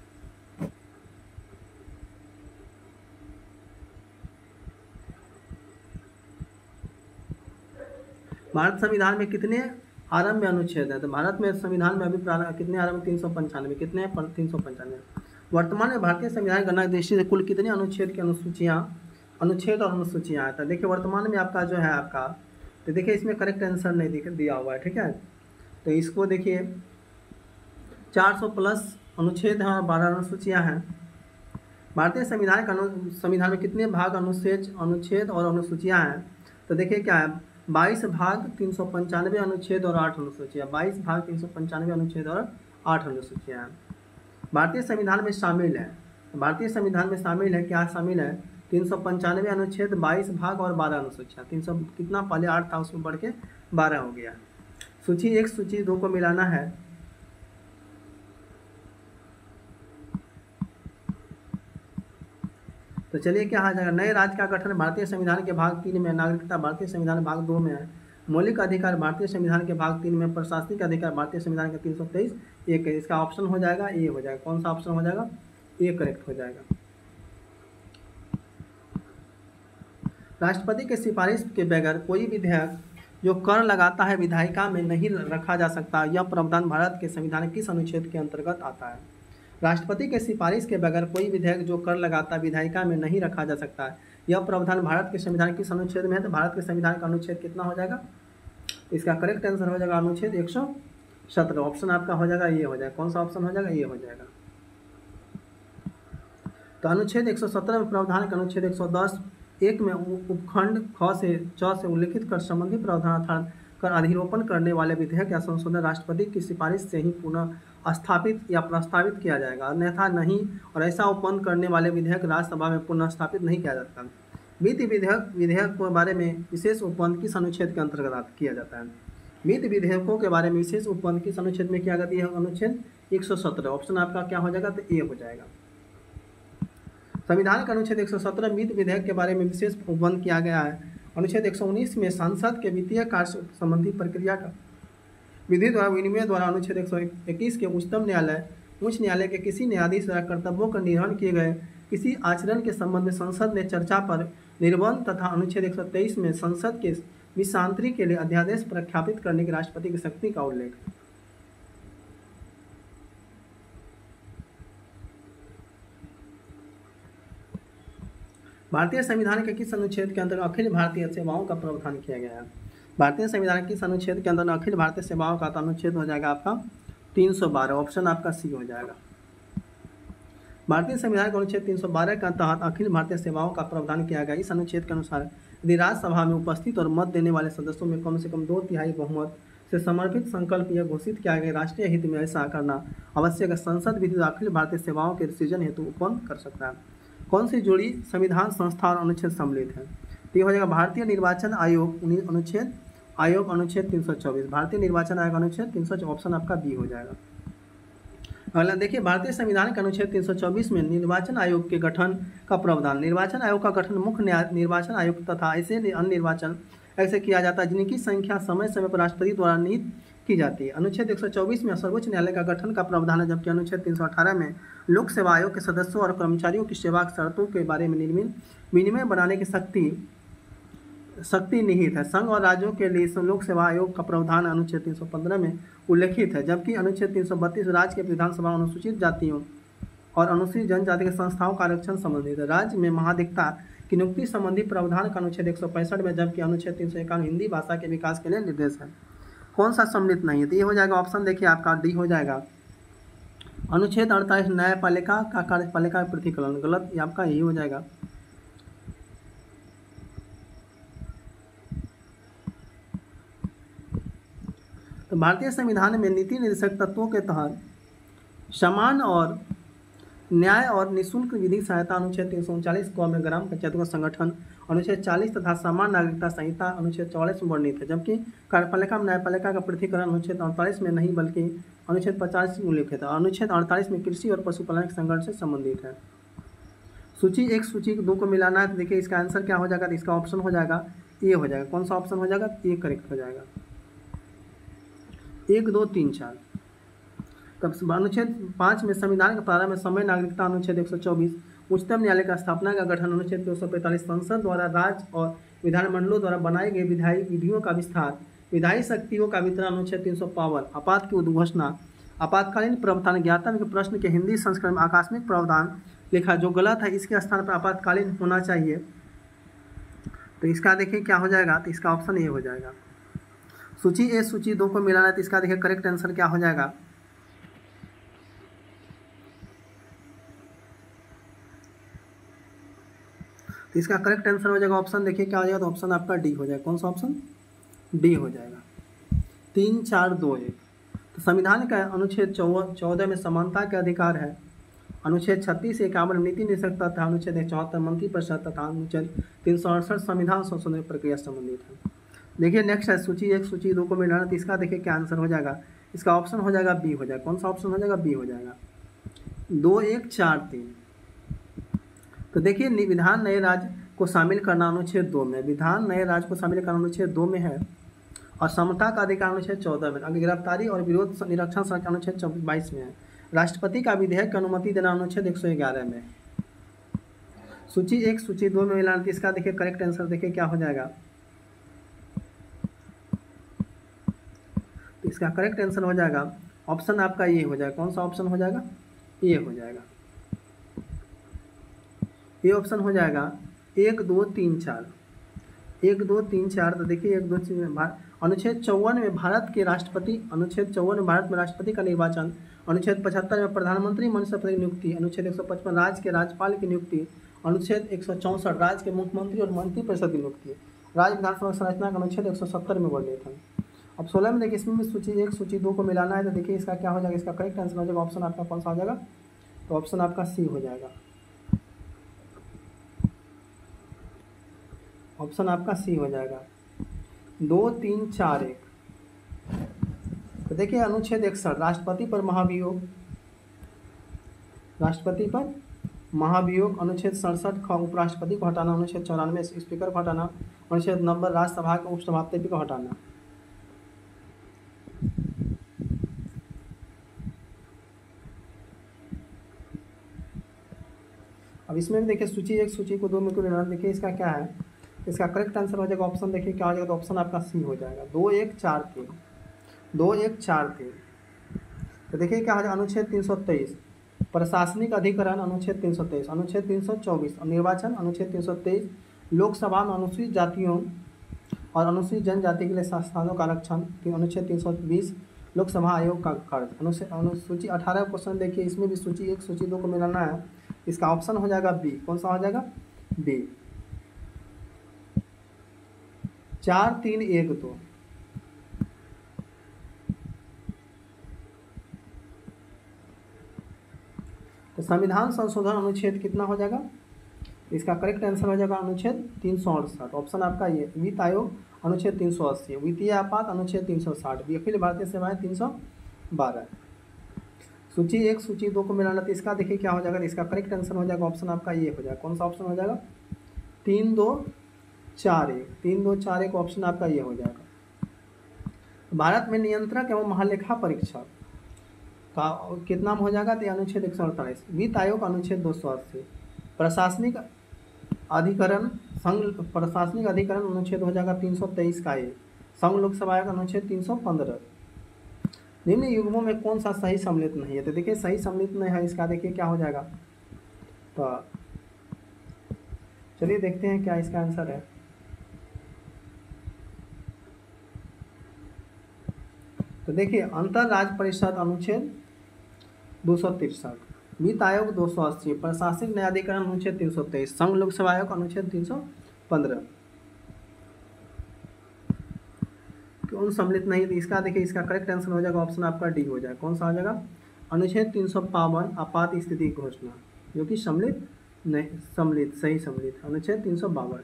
भारत संविधान में कितने आरंभ में अनुच्छेद है? तो भारत में संविधान में अभी कितने आरंभ? 395। कितने? 395। वर्तमान में भारतीय संविधान की गणना की दृष्टि से कुल कितने अनुच्छेद की अनुच्छेद और अनुसूचियाँ हैं? तो देखिए वर्तमान में आपका जो है आपका, तो देखिए इसमें करेक्ट आंसर नहीं दिया हुआ है, ठीक है। तो इसको देखिए 400 प्लस अनुच्छेद हैं और 12 अनुसूचियाँ हैं। भारतीय संविधान में कितने भाग, अनुच्छेद और अनुसूचियाँ हैं? तो देखिए क्या है, 22 भाग 395 अनुच्छेद और 8 अनुसूचियाँ, 22 भाग 395 अनुच्छेद और 8 अनुसूचियाँ हैं। भारतीय संविधान में शामिल है, क्या शामिल है? 395 अनुच्छेद, 22 भाग और 12 अनुसूचियाँ। 300 कितना, पहले 8 था उसमें बढ़ के 12 हो गया। सूची 1 सूची 2 को मिलाना है। तो चलिए क्या आ जाएगा, नए राज्य का गठन भारतीय संविधान के भाग 3 में, नागरिकता भारतीय संविधान भाग 2 में है, मौलिक अधिकार भारतीय संविधान के भाग 3 में, प्रशासनिक अधिकार भारतीय संविधान के 323 एक है। इसका ऑप्शन हो जाएगा ए हो जाएगा। कौन सा ऑप्शन हो जाएगा? ए करेक्ट हो जाएगा। राष्ट्रपति के सिफारिश के बगैर कोई विधेयक जो कर लगाता है विधायिका में नहीं रखा जा सकता। यह प्रावधान भारत के संविधान किस अनुच्छेद के अंतर्गत आता है? राष्ट्रपति के सिफारिश के बगैर कोई विधेयक जो कर लगाता विधायिका में नहीं रखा जा सकता है। यह प्रावधान भारत के संविधान किस अनुच्छेद में है? तो भारत के संविधान का अनुच्छेद कितना हो जाएगा? इसका करेक्ट आंसर हो जाएगा अनुच्छेद 117। ऑप्शन आपका हो जाएगा ये हो जाएगा। कौन सा ऑप्शन हो जाएगा? ये हो जाएगा। तो अनुच्छेद 117 में प्रावधान का अनुच्छेद 110 1 में उपखंड ख से च से उल्लिखित कर संबंधी प्रावधान अर्थात कर अधिरोपण करने वाले विधेयक या संशोधन राष्ट्रपति की सिफारिश से ही पुनः स्थापित या प्रस्तावित किया जाएगा, अन्यथा नहीं। और ऐसा उपबंध करने वाले विधेयक राज्यसभा में पुनः स्थापित नहीं किया जाता। वित्त विधेयक के बारे में विशेष उपबंध किस अनुच्छेद के अंतर्गत किया जाता है? वित्त विधेयकों के बारे में विशेष उपबंध किस अनुच्छेद में किया जाती है? अनुच्छेद 117। ऑप्शन आपका क्या हो जाएगा? तो ए हो जाएगा। संविधान का अनुच्छेद 117 वित्त विधेयक के बारे में विशेष उपबंध किया गया है। अनुच्छेद 119 में संसद के वित्तीय कार्य संबंधी प्रक्रिया का विधि द्वारा विनिमय द्वारा अनुच्छेद 121 के उच्च न्यायालय के किसी न्यायाधीश द्वारा कर्तव्यों का निर्वहन किए गए किसी आचरण के संबंध में संसद ने चर्चा पर निर्बंध तथा अनुच्छेद 123 में संसद के विशांतरी के लिए अध्यादेश प्रख्यापित करने की राष्ट्रपति की शक्ति का उल्लेख। भारतीय संविधान के किस अनुच्छेद के अंतर्गत अखिल भारतीय सेवाओं का प्रावधान किया गया है? भारतीय संविधान के किस अनुच्छेद के अंदर अखिल भारतीय सेवाओं का अनुच्छेद हो जाएगा आपका 312। ऑप्शन आपका सी हो जाएगा। भारतीय संविधान के अनुच्छेद 312 के तहत अखिल भारतीय सेवाओं का प्रावधान किया गया। इस अनुच्छेद के अनुसार यदि राज्यसभा में उपस्थित और मत देने वाले सदस्यों में कम से कम 2/3 बहुमत से समर्पित संकल्प यह घोषित किया गया राष्ट्रीय हित में ऐसा करना आवश्यक है, संसद विधि अखिल भारतीय सेवाओं के सृजन हेतु उपबंध कर सकता है। कौन सी जोड़ी संविधान संस्था और अनुच्छेद सम्मिलित है? तो ये हो जाएगा भारतीय निर्वाचन आयोग अनुच्छेद 324, भारतीय निर्वाचन आयोग अनुच्छेद 324। ऑप्शन आपका बी हो जाएगा। अगला देखिए, भारतीय संविधान के अनुच्छेद 324 में निर्वाचन आयोग के गठन का प्रावधान। निर्वाचन आयोग का गठन मुख्य निर्वाचन आयुक्त तथा ऐसे अन्य निर्वाचन ऐसे किया जाता है जिनकी संख्या समय समय पर राष्ट्रपति द्वारा नियुक्त की जाती है। अनुच्छेद 124 में सर्वोच्च न्यायालय का गठन का प्रावधान है, जबकि अनुच्छेद 318 में लोक सेवा आयोग के सदस्यों और कर्मचारियों की सेवा की शर्तों के बारे में विनिमय बनाने की शक्ति निहित है। संघ और राज्यों के लिए लोक सेवा आयोग का प्रावधान अनुच्छेद 315 में उल्लेखित है, जबकि अनुच्छेद 332 राज्य के विधानसभा अनुसूचित जातियों और अनुसूचित जनजाति के संस्थाओं का आरक्षण संबंधित है। राज्य में महाधिवक्ता की नियुक्ति संबंधी प्रावधान का अनुच्छेद 165 में, जबकि अनुच्छेद 351 हिंदी भाषा के विकास के लिए निर्देश है। कौन सा सम्मिलित नहीं है? तो ये हो जाएगा ऑप्शन देखिए आपका डी हो जाएगा। अनुच्छेद 48 न्यायपालिका का कार्यपालिका पृथकीकरण, गलत, ये आपका यही हो जाएगा। तो भारतीय संविधान में नीति निर्देशक तत्वों के तहत समान और न्याय और निःशुल्क विधिक सहायता अनुच्छेद 339 क में ग्राम पंचायतों का संगठन अनुच्छेद 40 तथा सामान्य नागरिकता संहिता अनुच्छेद 44 में वर्णित है, जबकि कार्यपालिका में न्यायपालिका का पृथकीकरण अनुच्छेद 48 में नहीं बल्कि अनुच्छेद 50 में उल्लेखित है। अनुच्छेद 48 में कृषि और पशुपालन के संघर्ष से संबंधित है। सूची 1 सूची 2 को मिलाना है। तो देखिए इसका आंसर क्या हो जाएगा? तो इसका ऑप्शन हो जाएगा ए हो जाएगा। कौन सा ऑप्शन हो जाएगा? ए करेक्ट हो जाएगा। 1 2 3 4। तब अनुच्छेद 5 में संविधान के प्रारंभ में समय नागरिकता अनुच्छेद 124, उच्चतम न्यायालय का स्थापना का गठन अनुच्छेद 245, संसद द्वारा राज्य और विधानमंडलों द्वारा बनाए गए विधायी विधियों का विस्तार, विधायी शक्तियों का वितरण अनुच्छेद 352, आपात की उद्घोषणा आपातकालीन प्रावधान ज्ञातव्य के प्रश्न के हिंदी संस्करण में आकस्मिक प्रावधान लिखा, जो गलत है, इसके स्थान पर आपातकालीन होना चाहिए। तो इसका देखिए क्या हो जाएगा, तो इसका ऑप्शन ये हो जाएगा। सूची ए सूची 2 को मिलाना है, तो इसका देखिए करेक्ट आंसर क्या हो जाएगा, तो इसका करेक्ट आंसर हो जाएगा ऑप्शन, देखिए क्या हो जाएगा, तो ऑप्शन आपका डी हो जाएगा। कौन सा ऑप्शन, डी हो जाएगा। 3, 4, 2, 1। तो संविधान का अनुच्छेद 14 में समानता के अधिकार है, अनुच्छेद 36 से 51 नीति निषेध तथा अनुच्छेद 74 मंत्रिपरिषद तथा अनुच्छेद 368 संविधान संशोधन प्रक्रिया संबंधित है। देखिए नेक्स्ट है सूची 1 सूची 2 को मिलाना, तो इसका देखिए क्या आंसर हो जाएगा, इसका ऑप्शन हो जाएगा बी हो जाएगा। कौन सा ऑप्शन हो जाएगा, बी हो जाएगा। 2, 1, 4, 3। तो देखिए विधान नए राज्य को शामिल करना अनुच्छेद 2 में, विधान नए राज्य को शामिल करना अनुच्छेद 2 में है, और समता का अधिकार अनुच्छेद 14 में, अगर गिरफ्तारी और विरोध निरीक्षण संरक्षण अनुच्छेद 22 में है, राष्ट्रपति का विधेयक की अनुमति देना अनुच्छेद 111 में। सूची 1 सूची 2 में मिलाना, इसका देखिए करेक्ट आंसर देखिए क्या हो जाएगा, तो इसका करेक्ट आंसर हो जाएगा ऑप्शन आपका ये हो जाएगा। कौन सा ऑप्शन हो जाएगा, ये हो जाएगा, ये ऑप्शन हो जाएगा 1, 2, 3, 4। 1, 2, 3, 4। तो देखिए 1, 2, 3 अनुच्छेद 54 में भारत के राष्ट्रपति, अनुच्छेद 54 में भारत में राष्ट्रपति का निर्वाचन, अनुच्छेद 75 में प्रधानमंत्री मंत्री की नियुक्ति, अनुच्छेद 155 राज्य के राज्यपाल की नियुक्ति, अनुच्छेद 164 राज्य के मुख्यमंत्री और मंत्रिपरिषद की नियुक्ति, राज्य विधानसभा संरचना का अनुच्छेद 170 में वर्णित है। अब 16 में देखिए इसमें भी सूची 1 सूची 2 को मिलाना है, तो देखिए इसका क्या हो जाएगा, इसका करेक्ट आंसर हो जाएगा ऑप्शन आपका कौन सा हो जाएगा, तो ऑप्शन आपका सी हो जाएगा, ऑप्शन आपका सी हो जाएगा। 2, 3, 4, 1। तो देखिए अनुच्छेद 61 राष्ट्रपति पर महाभियोग, राष्ट्रपति पर महाभियोग, अनुच्छेद 67 उपराष्ट्रपति को हटाना, अनुच्छेद 94 स्पीकर को हटाना, अनुच्छेद 90 राज्यसभा के उपसभापति को हटाना। अब इसमें भी देखिए सूची 1 सूची को 2 में को लेना, देखिए इसका क्या है, इसका करेक्ट आंसर हो जाएगा ऑप्शन, देखिए क्या हो जाएगा, तो ऑप्शन आपका सी हो जाएगा। 2, 1, 4, 3। 2, 1, 4, 3। तो देखिए क्या हो जाएगा, अनुच्छेद 323 प्रशासनिक अधिकरण, अनुच्छेद 323, अनुच्छेद 324 निर्वाचन, अनुच्छेद 323 लोकसभा में अनुसूचित जातियों और अनुसूचित जनजाति के लिए संस्थानों का आरक्षण, अनुच्छेद 320 लोकसभा आयोग का कार्य, अनुसूची 18 क्वेश्चन देखिए इसमें भी सूची 1 सूची 2 को मिलाना है, इसका ऑप्शन हो जाएगा बी। कौन सा हो जाएगा, बी। 4, 3, 1, 2। तो संविधान संशोधन अनुच्छेद कितना हो जाएगा, इसका करेक्ट आंसर हो जाएगा अनुच्छेद 368, ऑप्शन आपका ये। वित्त आयोग अनुच्छेद 380, वित्तीय आपात अनुच्छेद 360, अखिल भारतीय सेवाएं 312। सूची 1 सूची 2 को मिलाना, तो इसका देखिए क्या हो जाएगा, इसका करेक्ट आंसर हो जाएगा ऑप्शन आपका ये हो जाएगा। कौन सा ऑप्शन हो जाएगा, 3, 2, 4, 1। 3, 2, 4, 1 ऑप्शन आपका ये हो जाएगा। भारत में नियंत्रक एवं महालेखा परीक्षक का कितना हो जाएगा, तो अनुच्छेद 148। वित्त आयोग अनुच्छेद 280, प्रशासनिक अधिकरण संघ प्रशासनिक अधिकरण अनुच्छेद हो जाएगा 323 का ये, संघ लोकसभा आयोग अनुच्छेद 315। निम्न युग्मों में कौन सा सही सम्मिलित नहीं है, तो देखिए सही सम्मिलित नहीं है, इसका देखिए क्या हो जाएगा, तो चलिए देखते हैं क्या इसका आंसर है। तो देखिए अंतर राज्य परिषद अनुच्छेद 263, वित्त आयोग 280, प्रशासनिक न्यायाधिकरण अनुच्छेद 323, संघ लोकसभा आयोग अनुच्छेद 315 कौन सम्मिलित नहीं, तो इसका देखिए इसका करेक्ट आंसर हो जाएगा ऑप्शन आपका डी हो जाएगा। कौन सा हो जाएगा, अनुच्छेद 352 आपात स्थिति घोषणा, जो कि सम्मिलित नहीं, सम्मिलित सही सम्मिलित अनुच्छेद 352।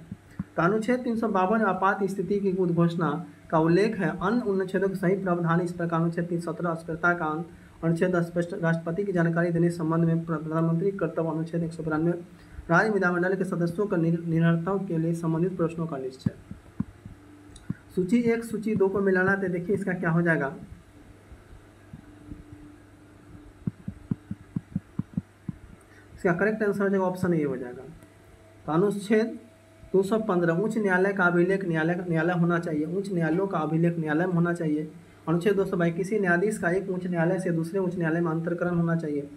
तो अनुच्छेद 352 आपात स्थिति की घोषणा का उल्लेख है, अन्य अनुच्छेदों के सही प्रावधान इस प्रकार अनुच्छेद 317 अस्पष्टता का अंत, अनुच्छेद स्पष्ट राष्ट्रपति की जानकारी देने संबंध में प्रधानमंत्री कर्तव्य, अनुच्छेद 192 राज्य विधानमंडल के सदस्यों का निर्णयों के लिए संबंधित प्रश्नों का निश्चय। सूची 1 सूची 2 को मिलाना, तो देखिए इसका क्या हो जाएगा, इसका करेक्ट आंसर हो जाएगा ऑप्शन ए हो जाएगा। तो अनुच्छेद 215 उच्च न्यायालय का अभिलेख न्यायालय होना चाहिए, उच्च न्यायालयों का अभिलेख न्यायालय में होना चाहिए, अनुच्छेद 222 किसी न्यायाधीश का एक उच्च न्यायालय से दूसरे उच्च न्यायालय में अंतरकरण होना चाहिए।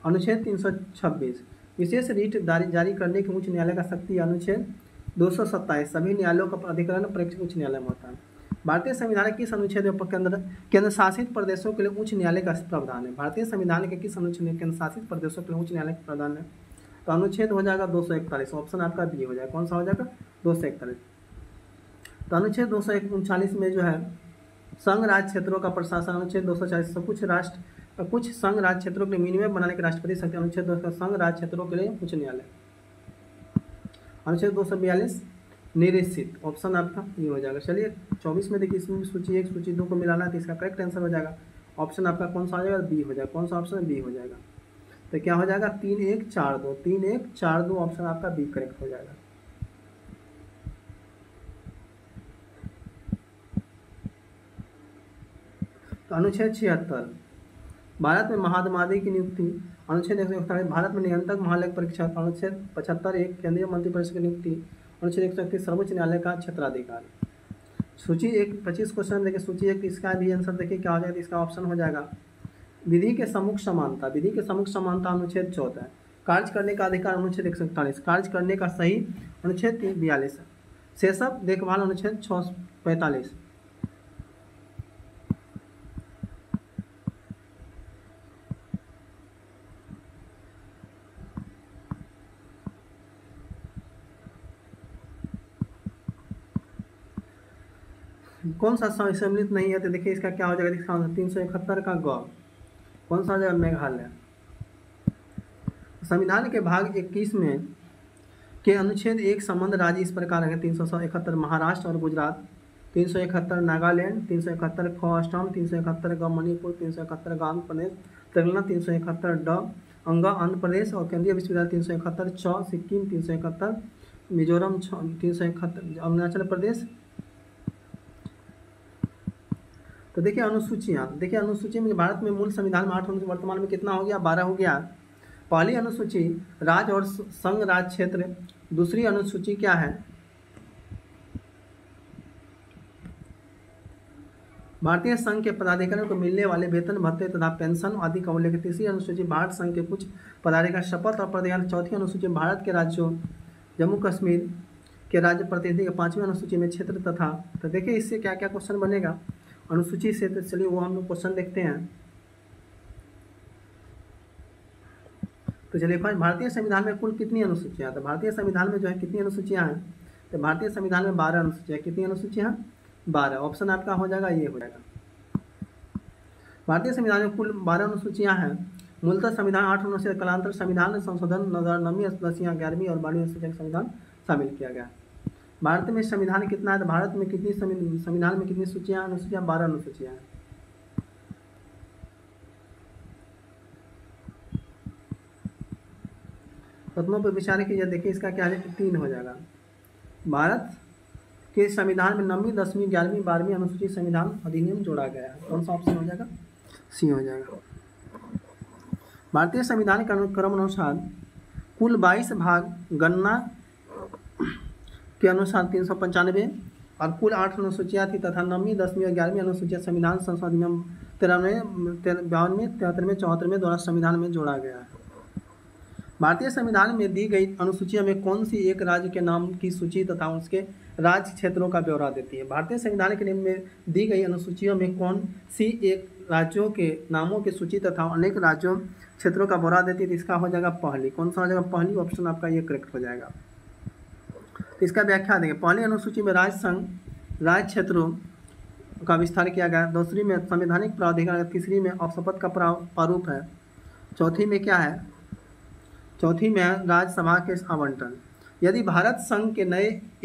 अनुच्छेद 326 विशेष रीट जारी करने के उच्च न्यायालय का शक्ति। अनुच्छेद 227 सभी न्यायालयों का अधिकरण प्रेक्षक उच्च न्यायालय में होता है। भारतीय संविधान के किस अनुच्छेद में केंद्र शासित प्रदेशों के लिए उच्च न्यायालय का प्रावधान है? भारतीय संविधान के किस अनुच्छेद में केंद्र शासित प्रदेशों के लिए उच्च न्यायालय का प्रावधान है? तो अनुच्छेद हो जाएगा 241, ऑप्शन आपका बी हो जाएगा। कौन सा हो जाएगा? 241। तो अनुच्छेद 239 में जो है संघ राज्य क्षेत्रों का प्रशासन। अनुच्छेद 240 कुछ संघ राज्य क्षेत्रों के लिए विनिमय बनाने के राष्ट्रपति शक्ति। अनुच्छेद 200 संघ राज्य क्षेत्रों के लिए उच्च न्यायालय। अनुच्छेद 242 निरीक्षित, ऑप्शन आपका ये हो जाएगा। चलिए 24 में देखिए इसमें सूची 1 सूची 2 को मिलाना है तो इसका करेक्ट आंसर हो जाएगा ऑप्शन आपका कौन सा हो जाएगा? बी हो जाएगा। कौन सा ऑप्शन है? बी हो जाएगा। तो क्या हो जाएगा? 3142 3142 ऑप्शन आपका बी करेक्ट हो जाएगा। तो अनुच्छेद 76 भारत में महादमादी की नियुक्ति। अनुच्छेद 141 भारत में नियंत्रक महालेख परीक्षक। अनुच्छेद 75 एक केंद्रीय मंत्रिपरिषद की नियुक्ति। अनुच्छेद 131 सर्वोच्च न्यायालय का क्षेत्राधिकार। सूची 1 25 क्वेश्चन देखिए, सूची 1 इसका भी आंसर देखिए क्या हो जाएगा? इसका ऑप्शन हो जाएगा विधि के सम्मुख समानता। विधि के सम्मुख समानता अनुच्छेद 14। कार्य करने का अधिकार अनुच्छेद 141। कार्य करने का सही अनुच्छेद 342। सेशव देखभाल अनुच्छेद 645। कौन सा सम्मिलित नहीं है? तो देखिए इसका क्या हो जाएगा? 371 का ग। कौन सा हो जाएगा? मेघालय। संविधान के भाग 21 में के अनुच्छेद 1 संबंध राज्य इस प्रकार है। 371 महाराष्ट्र और गुजरात, 371 नागालैंड, 371 ख असम, 371 ग मणिपुर, 371 ग आंध्र प्रदेश, तेलंगाना 371 ड अंगा आंध्र प्रदेश और केंद्रीय विश्वविद्यालय 371 च सिक्किम, 371 मिजोरम, 371 अरुणाचल प्रदेश। तो देखिए अनुसूचियाँ, देखिए अनुसूची में भारत में मूल संविधान में 8 अनुसूची, वर्तमान में कितना हो गया? 12 हो गया। पहली अनुसूची राज्य और संघ राज्य क्षेत्र। दूसरी अनुसूची क्या है? भारतीय संघ के पदाधिकारियों को मिलने वाले वेतन भत्ते तथा पेंशन आदि का उल्लेख। तीसरी अनुसूची भारत संघ के कुछ पदाधिकारी शपथ और प्रतिज्ञा। चौथी अनुसूची भारत के राज्यों जम्मू कश्मीर के राज्य प्रतिनिधि। 5वीं अनुसूची में क्षेत्र तथा। तो देखिए इससे क्या क्या क्वेश्चन बनेगा अनुसूची से, तो चलिए वो हम लोग क्वेश्चन देखते हैं। तो चलिए भारतीय संविधान में कुल कितनी अनुसूचियाँ? तो भारतीय संविधान में जो है कितनी अनुसूचियाँ हैं? तो भारतीय संविधान में 12 अनुसूचियाँ। कितनी अनुसूचियाँ? 12। ऑप्शन आपका हो जाएगा ये हो जाएगा। भारतीय संविधान में कुल 12 अनुसूचियाँ हैं। मूलतः संविधान 8 अनुच्छेद, कालांतर संविधान संशोधन 9वीं 10वीं 11वीं और 12वीं अनुसूची संविधान शामिल किया गया। भारत में संविधान कितना है? तो भारत में कितनी संविधान में कितनी सूचियाँ अनुसूचियाँ? 12 अनुसूचियाँ हैं। तत्वों पर विचार कीजिए। देखिए इसका क्या है? 3 हो जाएगा। भारत के संविधान में 9वीं 10वीं 11वीं 12वीं अनुसूची संविधान अधिनियम जोड़ा गया है। कौन सा ऑप्शन हो जाएगा? सी हो जाएगा। भारतीय संविधान के क्रम अनुसार कुल 22 भाग गणना के अनुसार 395 और कुल 8 अनुसूचियाँ थी तथा 9वीं 10वीं और 11वीं अनुसूचियाँ संविधान संशोधन अधिनियम 93 73 74 द्वारा संविधान में जोड़ा गया है। भारतीय संविधान में दी गई अनुसूचियों में कौन सी एक राज्य के नाम की सूची तथा उसके राज्य क्षेत्रों का ब्यौरा देती है? भारतीय संविधान के नियम में दी गई अनुसूचियों में कौन सी एक राज्यों के नामों की सूची तथा अनेक राज्यों क्षेत्रों का ब्यौरा देती है? तो इसका हो जाएगा पहली। कौन सा हो जाएगा? पहली ऑप्शन आपका ये करेक्ट हो जाएगा। तो इसका व्याख्या देंगे। पहली अनुसूची में राज्य संघ राज्य क्षेत्रों का विस्तार किया गया। दूसरी में संवैधानिक प्राधिकार। तीसरी में शपथ का प्रारूप है। चौथी में क्या है? चौथी में राज्यसभा के आवंटन। यदि भारत संघ के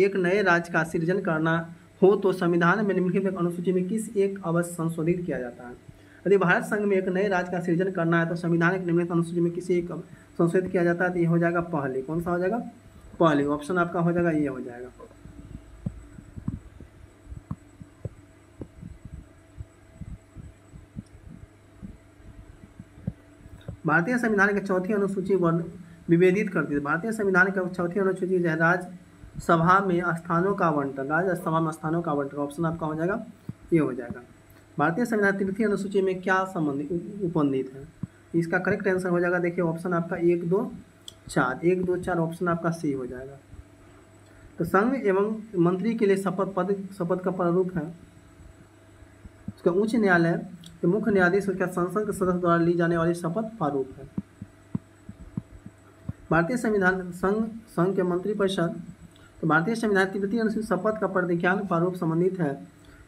एक नए राज्य का सृजन करना हो तो संविधान में निम्नलिखित अनुसूची में किस एक अवश्य संशोधित किया जाता है? यदि भारत संघ में एक नए राज्य का सृजन करना है तो संविधान के निम्नलिखित अनुसूची में किसी एक संशोधित किया जाता है? तो ये हो जाएगा पहली। कौन सा हो जाएगा? पहली। ऑप्शन आपका हो जाएगा ये हो जाएगा। भारतीय संविधान की चौथी अनुसूची विभेदित करती है। भारतीय संविधान की चौथी अनुसूची जो है राज्यसभा में स्थानों का आवंटन। राज्यसभा में स्थानों का आवंटन। ऑप्शन आपका हो जाएगा ये हो जाएगा। भारतीय संविधान तृतीय अनुसूची में क्या संबंधित उपबंधित है? इसका करेक्ट आंसर हो जाएगा, देखिए ऑप्शन आपका 1 2 4, 1 2 4 ऑप्शन आपका सी हो जाएगा। तो संघ एवं मंत्री के लिए शपथ का प्रारूप है उसका उच्च न्यायालय के मुख्य न्यायाधीश उसका संसद के सदस्य द्वारा ली जाने वाली शपथ प्रारूप है। भारतीय संविधान संघ के मंत्रिपरिषद, तो भारतीय संविधान तृतीय अनुसूची शपथ का प्रतिज्ञान प्रारूप संबंधित है,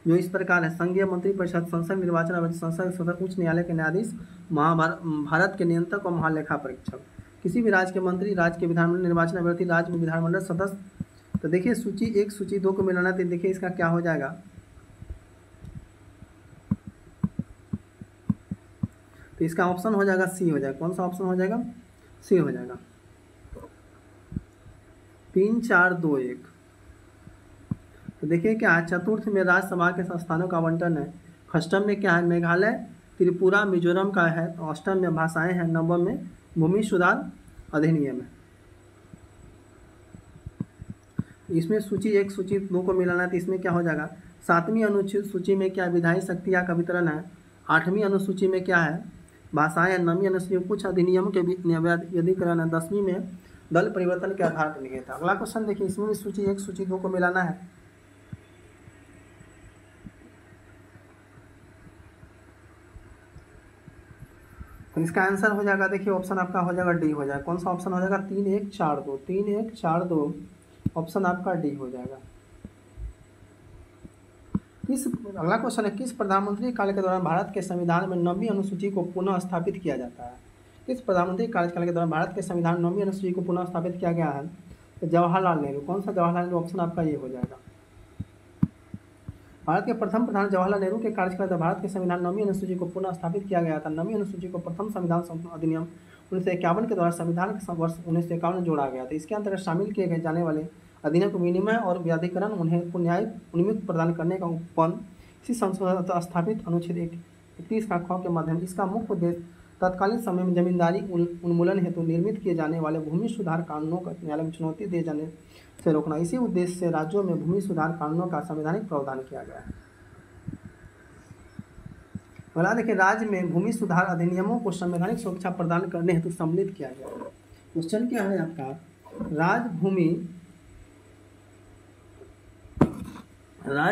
जो इस प्रकार है। संघीय मंत्रिपरिषद, संसद निर्वाचन आयोग, संसद सदस्य, उच्च न्यायालय के न्यायाधीश, भारत के नियंत्रक और महालेखा परीक्षक, किसी भी राज्य के मंत्री, राज्य के विधानमंडल निर्वाचन अभ्यर्थी, राज्य में विधानमंडल सदस्य। तो देखिए सूची 1 सूची 2 को मिलाना, तो देखिए इसका क्या हो जाएगा, तो इसका ऑप्शन हो जाएगा सी हो जाएगा। कौन सा ऑप्शन हो जाएगा? सी हो जाएगा। 3 4 2 1। तो देखिए क्या है, चतुर्थ में राज्यसभा के स्थानों का आवंटन है, अष्टम में क्या है, मेघालय, त्रिपुरा, मिजोरम का है, अष्टम में भाषाएं हैं, नवम में भूमि सुधार अधिनियम है। इसमें सूची 1 सूची 2 को मिलाना है, तो इसमें क्या हो जाएगा, 7वीं अनुसूची सूची में क्या विधायी शक्तियाँ का वितरण है, 8वीं अनुसूची में क्या है, भाषाएं, 9वीं अनुसूची में कुछ अधिनियमों के विधिकरण है, 10वीं में दल परिवर्तन के आधार पर निहित है। अगला क्वेश्चन देखिए, इसमें भी सूची 1 सूची 2 को मिलाना है। तो इसका आंसर हो जाएगा, देखिए ऑप्शन आपका हो जाएगा डी हो जाएगा। कौन सा ऑप्शन हो जाएगा? 3 1 4 2, 3 1 4 2 ऑप्शन आपका डी हो जाएगा। अगला क्वेश्चन है, किस प्रधानमंत्री काल के दौरान भारत के संविधान में 9वीं अनुसूची को पुनः स्थापित किया जाता है? किस प्रधानमंत्री कार्यकाल के दौरान भारत के संविधान 9वीं अनुसूची को पुनः स्थापित किया गया है? तो जवाहरलाल नेहरू। कौन सा जवाहरलाल नेहरू? ऑप्शन आपका ये हो जाएगा। भारत के प्रथम प्रधान जवाहरलाल नेहरू के कार्यकाल में भारत के संविधान 9वीं अनुसूची को पुनः स्थापित किया गया था। 9वीं अनुसूची को प्रथम संविधान अधिनियम 1951 के द्वारा संविधान के वर्ष 1951 में जोड़ा गया था। इसके अंतर्गत शामिल किए गए जाने वाले अधिनियम को विनिमय और व्याधिकरण उन्हें न्यायिक उन्मुक्त प्रदान करने का उपबंध इसी संशोधन स्थापित अनुच्छेद 31 का ख के माध्यम। इसका मुख्य उद्देश्य तत्कालीन समय में जमींदारी उन्मूलन हेतु निर्मित किए जाने वाले भूमि सुधार कानूनों का न्यायालय में चुनौती दिए जाने से रोकना। इसी उद्देश्य से राज्यों में भूमि सुधार कानूनों का संवैधानिक प्रावधान किया गया है। अगला देखिए, राज्य में भूमि सुधार अधिनियमों को संवैधानिक सुरक्षा प्रदान करने हेतु सम्मिलित किया गया है। क्वेश्चन क्या है आपका, राज्य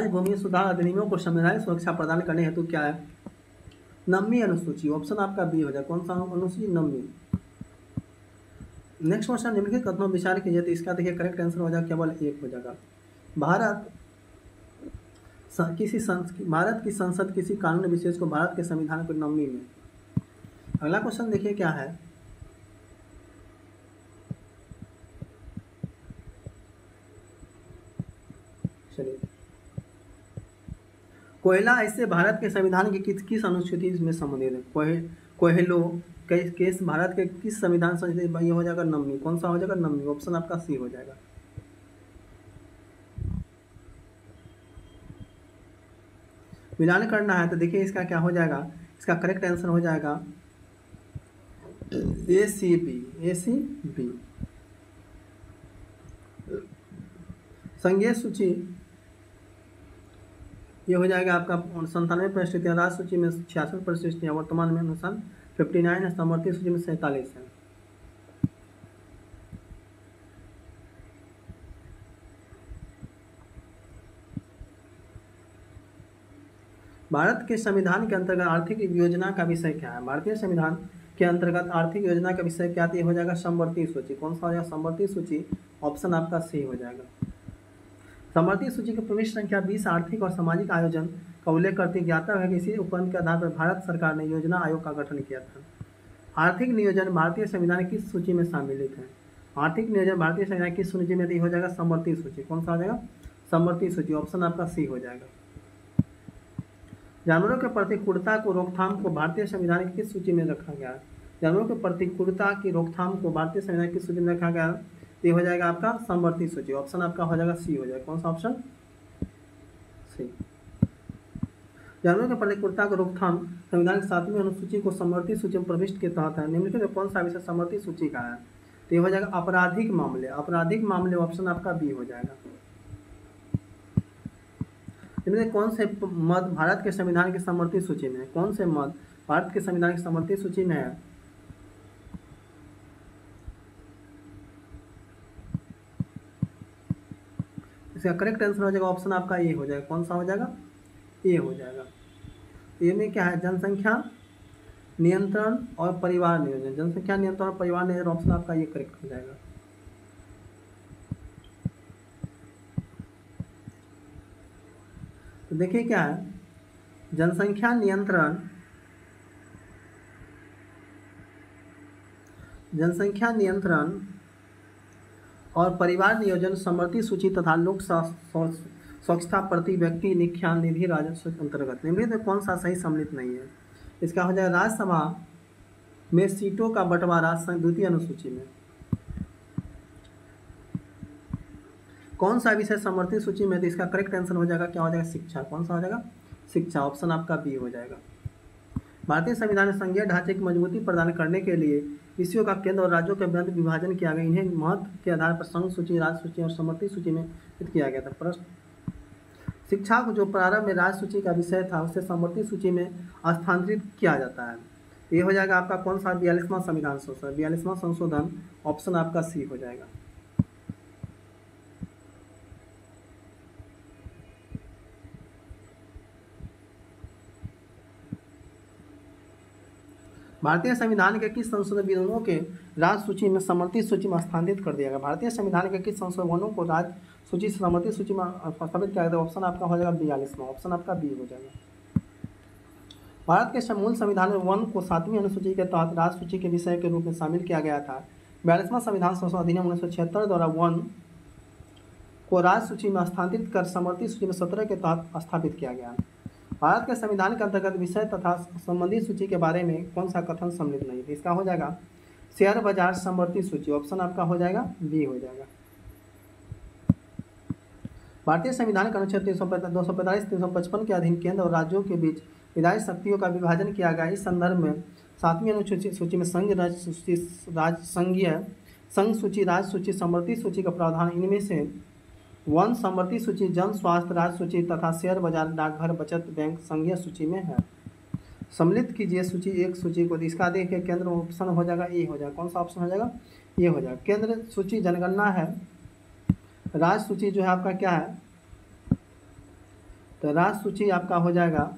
भूमि सुधार अधिनियमों को संवैधानिक सुरक्षा प्रदान करने हेतु क्या है? 9वीं अनुसूची। ऑप्शन आपका बी हो जाए। कौन सा अनुसूची? 9वीं। नेक्स्ट क्वेश्चन, निम्नलिखित कथनों विचार कीजिए, तो इसका देखिए करेक्ट आंसर हो जाएगा केवल 1 हो जाएगा। भारत की संसद किसी कानून विशेष को भारत के संविधान को 9वीं में। अगला क्वेश्चन देखिए क्या है, चलिए, कोयला ऐसे भारत के संविधान की किस अनुसूची में संबंधित है? कोयलो केस भारत के किस संविधान से? ये हो जाएगा 9वीं। कौन सा हो जाएगा? 9वीं। ऑप्शन आपका सी हो जाएगा। मिलान करना है, तो देखिए इसका क्या हो जाएगा, इसका करेक्ट आंसर हो जाएगा ACB। संघीय सूची ये हो जाएगा आपका 97 परिस्थितियाँ, राज्य सूची में 66 परिस्थितियाँ, वर्तमान में अनुसार 59 है, समवर्ती सूची में 47 है। भारत के संविधान के अंतर्गत आर्थिक योजना का विषय क्या है? भारतीय संविधान के अंतर्गत आर्थिक योजना का विषय क्या हो जाएगा? समवर्ती सूची। कौन सा हो जाएगा? समवर्ती सूची। ऑप्शन आपका सी हो जाएगा। समवर्ती सूची की प्रविष्ट संख्या 20 आर्थिक और सामाजिक आयोजन का उल्लेख करती ज्ञाता है कि इसी उपबंध के आधार पर भारत सरकार ने योजना आयोग का गठन किया था। आर्थिक नियोजन भारतीय संविधान की किस सूची में सम्मिलित है? आर्थिक नियोजन भारतीय संविधान की सूची में हो जाएगा समवर्ती सूची। कौन सा हो जाएगा? समवर्ती सूची। ऑप्शन आपका सी हो जाएगा। जानवरों के प्रति क्रूरता को रोकथाम को भारतीय संविधान की किस सूची में रखा गया है? जानवरों के प्रति क्रूरता की रोकथाम को भारतीय संविधान की सूची में रखा गया है, ये हो जाएगा आपका समवर्ती सूची। ऑप्शन आपका हो जाएगा सी हो जाएगा। कौन सा ऑप्शन? सी। जानवरों के प्रति क्रूरता को रोकथाम संविधान की 7वीं अनुसूची को समवर्ती सूची में प्रविष्ट के तहत है। निम्नलिखित में कौन सा विषय समवर्ती सूची का है? तो ये हो जाएगा आपराधिक मामले। आपराधिक मामले ऑप्शन आपका बी हो जाएगा। इनमें से कौन से मद भारत के संविधान की समर्थित सूची में है? कौन से मद भारत के संविधान की समर्थित सूची में है? इसका करेक्ट आंसर हो जाएगा ऑप्शन आपका ए हो जाएगा। कौन सा हो जाएगा? ए हो जाएगा। ए में क्या है? जनसंख्या नियंत्रण और परिवार नियोजन। जनसंख्या नियंत्रण और परिवार नियोजन ऑप्शन आपका ये करेक्ट हो जाएगा। तो देखिए क्या है, जनसंख्या नियंत्रण, जनसंख्या नियंत्रण और परिवार नियोजन समर्थित सूची तथा लोक स्वच्छता प्रति व्यक्ति निख्यान निधि राजस्व के अंतर्गत निम्नलिखित में कौन सा सही सम्मिलित नहीं है? इसका हो जाएगा राज्यसभा में सीटों का बंटवारा द्वितीय अनुसूची में। कौन सा विषय समर्थित सूची में? तो इसका करेक्ट आंसर हो जाएगा क्या हो जाएगा? शिक्षा। कौन सा हो जाएगा? शिक्षा। ऑप्शन आपका बी हो जाएगा। भारतीय संविधान में संघीय ढांचे की मजबूती प्रदान करने के लिए विषयों का केंद्र और राज्यों के मध्य विभाजन किया गया। इन्हें महत्व के आधार पर संघ सूची, राज्य सूची और समर्थित सूची में स्थित किया गया था। प्रश्न, शिक्षा को जो प्रारंभ में राज्य सूची का विषय था उसे समर्थित सूची में स्थानांतरित किया जाता है। ये हो जाएगा आपका कौन सा? 42वां संविधान संशोधन। 42वां संशोधन ऑप्शन आपका सी हो जाएगा। भारतीय संविधान के किस संशोधन विधानों के राज्य सूची में समर्थित सूची में स्थानांतरित कर दिया गया? भारतीय संविधान के किस संशोधनों को राज्य सूची से समर्थित सूची में स्थापित किया गया? ऑप्शन आपका हो जाएगा 42वां। ऑप्शन आपका बी हो जाएगा। भारत के मूल संविधान में वन को 7वीं अनुसूची के तहत राज्य सूची के विषय के रूप में शामिल किया गया था। 42वां संविधान संशोधन अधिनियम 1976 द्वारा वन को राज्य सूची में स्थानांतरित कर समर्थित सूची में 17 के तहत स्थापित किया गया। भारत के संविधान के अंतर्गत विषय तथा संबंधित सूची के बारे में कौन सा कथन सम्मिलित नहीं है? इसका हो जाएगा शेयर बाजार समर्थित सूची। ऑप्शन आपका हो जाएगा बी हो जाएगा। भारतीय संविधान के अनुच्छेद 245, 355 के अधीन केंद्र और राज्यों के बीच विधायी शक्तियों का विभाजन किया गया। इस संदर्भ में 7वीं अनुसूची सूची में संघ सूची, राज्य सूची, समर्थित सूची का प्रावधान। इनमें से वन समर्थित सूची, जन स्वास्थ्य राज्य सूची तथा शेयर बाजार, डाकघर, बचत बैंक संघीय सूची में है। सम्मिलित कीजिए सूची एक सूची को। इसका देखिए केंद्र ऑप्शन हो जाएगा ए हो जाएगा। कौन सा ऑप्शन हो जाएगा? ये हो जाएगा। केंद्र सूची जनगणना है। राज्य सूची जो है आपका क्या है? तो राज्य सूची आपका हो जाएगा